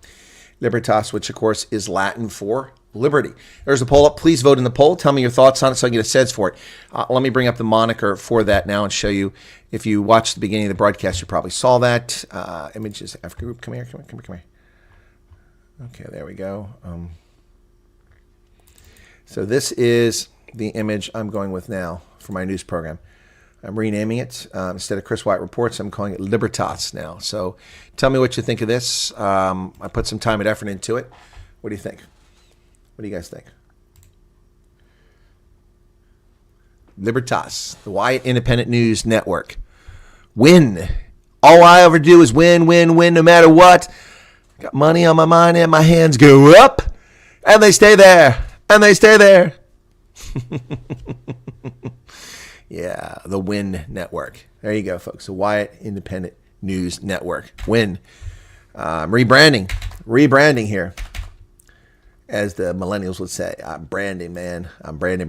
Libertas, which of course is Latin for liberty. There's a poll up. Please vote in the poll. Tell me your thoughts on it so I can get a sense for it. Let me bring up the moniker for that now and show you. If you watched the beginning of the broadcast, you probably saw that. Images Africa Group. Come here. Okay, there we go. So this is the image I'm going with now for my news program. I'm renaming it. Instead of Chris Wyatt Reports, I'm calling it Libertas now. So tell me what you think of this. I put some time and effort into it. What do you think? What do you guys think? Libertas, the Wyatt Independent News Network. Win. All I ever do is win, no matter what. Got money on my mind and my hands go up. And they stay there. And they stay there. Yeah, the WIN Network. There you go, folks. The Wyatt Independent News Network. WIN. Rebranding here. As the millennials would say. I'm branding, man. I'm branding.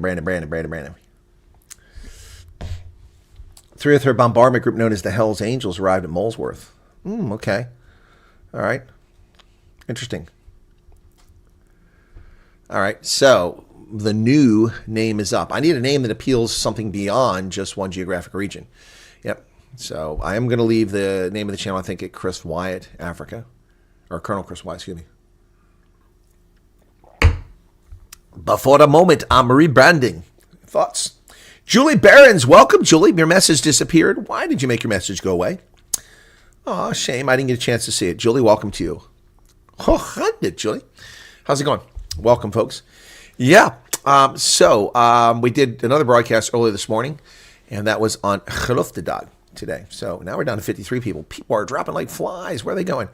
3rd bombardment group known as the Hells Angels arrived at Molesworth. Okay. All right. Interesting. All right, so the new name is up. I need a name that appeals to something beyond just one geographic region. Yep. So I am going to leave the name of the channel, I think, at Chris Wyatt Africa. Or Colonel Chris Wyatt, excuse me. But for the moment, I'm rebranding. Thoughts? Julie Barons, welcome, Julie. Your message disappeared. Why did you make your message go away? Oh, shame. I didn't get a chance to see it. Julie, welcome to you. Oh, hi, Julie. How's it going? Welcome, folks. Yeah, so we did another broadcast earlier this morning, and that was on Geloofde today. So now we're down to 53 people. People are dropping like flies. Where are they going?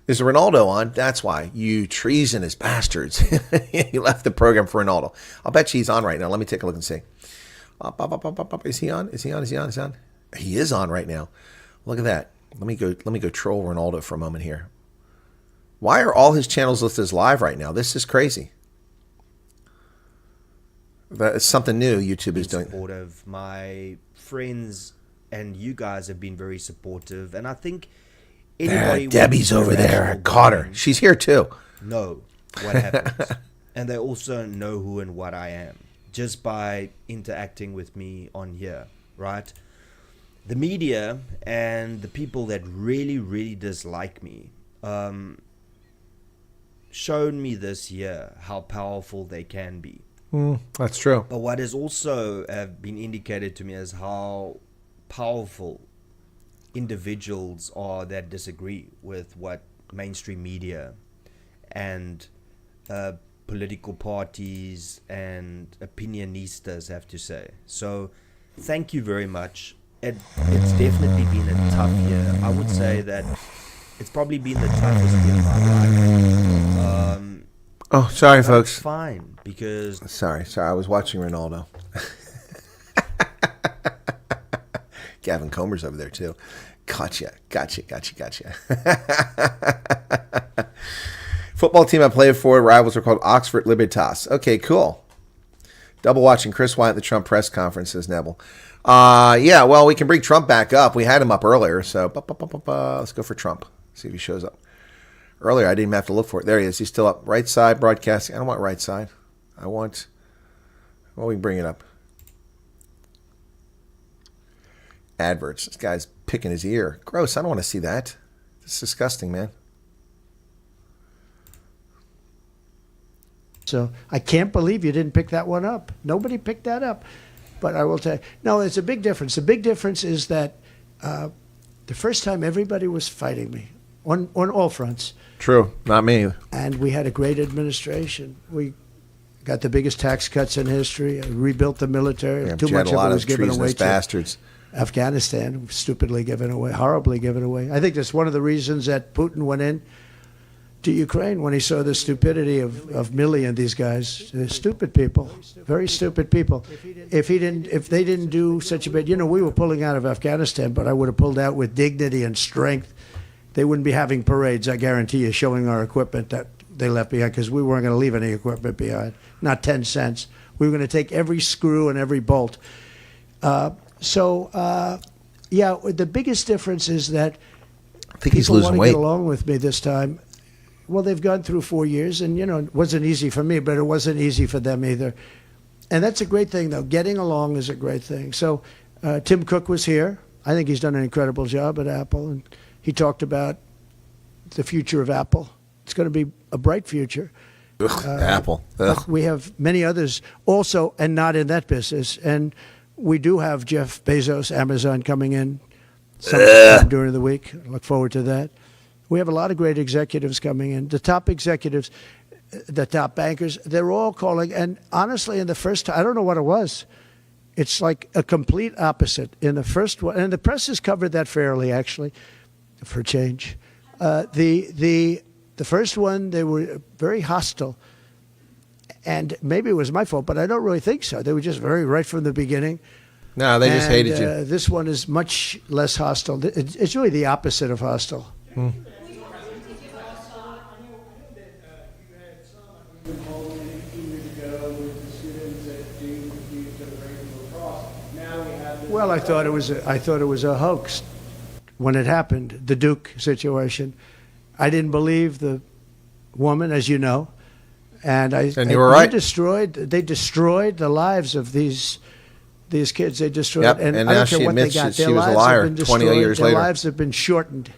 Is Ronaldo on? That's why. You treasonous bastards. He left the program for Ronaldo. I'll bet you he's on right now. Let me take a look and see. Is he on? Is he on? He is on right now. Look at that. Let me go troll Ronaldo for a moment here. Why are all his channels listed as live right now? This is crazy. That's something new YouTube is doing. Supportive. My friends and you guys have been very supportive, and I think anybody. Debbie's over there. Caught her. She's here too. Know what happens, and they also know who and what I am just by interacting with me on here, right? The media and the people that really dislike me. Shown me this year how powerful they can be. That's true. But what has also been indicated to me is how powerful individuals are that disagree with what mainstream media and political parties and opinionistas have to say. So thank you very much. It's definitely been a tough year. I would say that it's probably been the toughest year of my life. Oh, sorry, folks. Fine, because... Sorry. I was watching Ronaldo. Gavin Comer's over there, too. Gotcha. Football team I played for, rivals are called Oxford Libertas. Okay, cool. Double watching Chris Wyatt at the Trump press conference, says Neville. Yeah, well, we can bring Trump back up. We had him up earlier, so let's go for Trump. See if he shows up. Earlier, I didn't even have to look for it. There he is. He's still up. Right side broadcasting. I don't want right side. Well, we can bring it up. Adverts. This guy's picking his ear. Gross. I don't want to see that. It's disgusting, man. So I can't believe you didn't pick that one up. Nobody picked that up. But I will tell you, no, it's a big difference. The big difference is that the first time everybody was fighting me on all fronts. True, not me. And we had a great administration. We got the biggest tax cuts in history. Rebuilt the military. Yeah, Too much of it was given away. Bastards. Afghanistan, stupidly given away, horribly given away. I think that's one of the reasons that Putin went in to Ukraine when he saw the stupidity of Milley and these guys. They're stupid people, very stupid people. If they didn't do such a bad, we were pulling out of Afghanistan, but I would have pulled out with dignity and strength. They wouldn't be having parades, I guarantee you, showing our equipment that they left behind, because we weren't going to leave any equipment behind, not 10 cents. We were going to take every screw and every bolt. The biggest difference is that I think he's people losing want to weight. get along with me this time. Well, they've gone through 4 years, and, it wasn't easy for me, but it wasn't easy for them either. And that's a great thing, though. Getting along is a great thing. So Tim Cook was here. I think he's done an incredible job at Apple, and he talked about the future of Apple. It's going to be a bright future. Apple. But we have many others also, and not in that business. And we do have Jeff Bezos, Amazon, coming in sometime during the week. I look forward to that. We have a lot of great executives coming in. The top executives, the top bankers, they're all calling. And honestly, in the first time, I don't know what it was. It's like a complete opposite. In the first one, and the press has covered that fairly, actually, for a change. The first one, they were very hostile. And maybe it was my fault, but I don't really think so. They were just very right from the beginning. No, they just hated you. This one is much less hostile. It's really the opposite of hostile. Well, I thought it was a hoax when it happened, the Duke situation. I didn't believe the woman, as you know, and you were right. They destroyed the lives of these kids. They destroyed, Yep. and And I now don't care she what they admits got. that she Their was a lives liar have been 20 destroyed. years Their later. lives have been shortened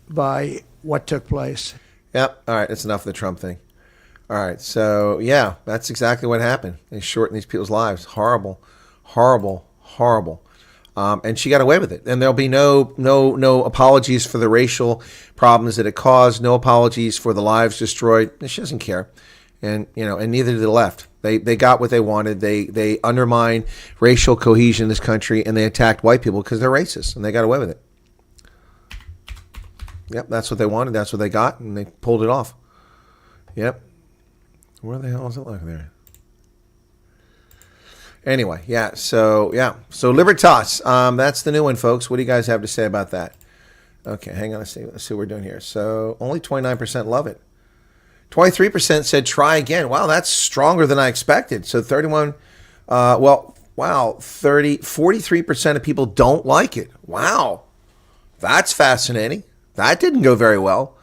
by what took place. Yep. All right. That's enough of the Trump thing. All right. So, yeah, that's exactly what happened. They shortened these people's lives. Horrible, horrible, horrible. And she got away with it. And there'll be no apologies for the racial problems that it caused. No apologies for the lives destroyed. She doesn't care. And, and neither did the left. They got what they wanted. They undermined racial cohesion in this country, and they attacked white people because they're racist, and they got away with it. Yep, that's what they wanted. That's what they got, and they pulled it off. Yep. Where the hell is it like there? Anyway, so Libertas, that's the new one, folks. What do you guys have to say about that? Okay, hang on, let's see what we're doing here. So only 29% love it. 23% said try again. Wow, that's stronger than I expected. So 43% of people don't like it. Wow, that's fascinating. That didn't go very well.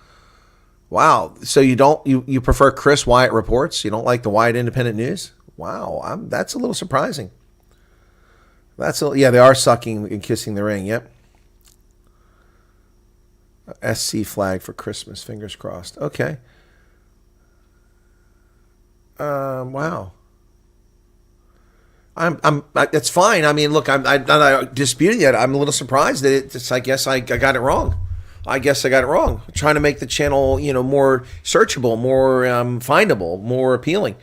Wow, so you prefer Chris Wyatt reports? You don't like the Wyatt Independent News? Wow, that's a little surprising. They are sucking and kissing the ring. Yep. SC flag for Christmas. Fingers crossed. Okay. Wow. It's fine. I mean, look, I'm not disputing it. I'm a little surprised that I guess I got it wrong. I'm trying to make the channel, more searchable, more findable, more appealing.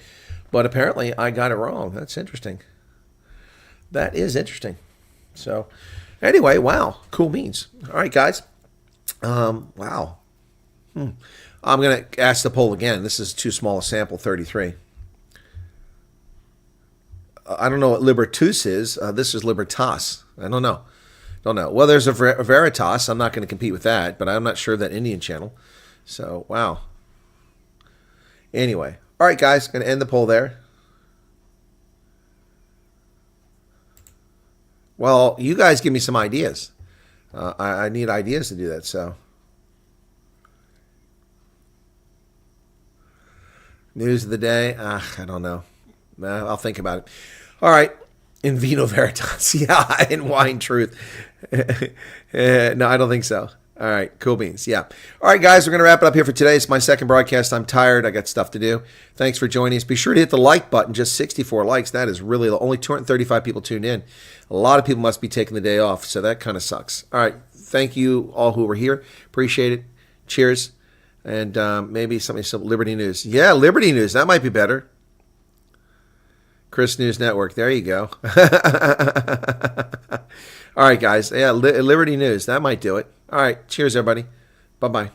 But apparently I got it wrong. That's interesting. That is interesting. So anyway, wow. Cool beans. All right, guys. Wow. I'm going to ask the poll again. This is too small a sample, 33. I don't know what Libertas is. This is Libertas. I don't know. Well, there's a Veritas. I'm not going to compete with that, but I'm not sure of that Indian channel. So, wow. Anyway. All right, guys. Going to end the poll there. Well, you guys give me some ideas. I need ideas to do that, so. News of the day? I don't know. I'll think about it. All right. In vino veritas. Yeah, in wine truth. No, I don't think so. All right, cool beans. Yeah. All right, guys, we're going to wrap it up here for today. It's my second broadcast. I'm tired. I got stuff to do. Thanks for joining us. Be sure to hit the like button. Just 64 likes. That is really low. Only 235 people tuned in. A lot of people must be taking the day off, so that kind of sucks. All right. Thank you all who were here. Appreciate it. Cheers. And maybe some Liberty News. Yeah, Liberty News. That might be better. Chris News Network. There you go. All right, guys. Yeah, Liberty News. That might do it. All right. Cheers, everybody. Bye-bye.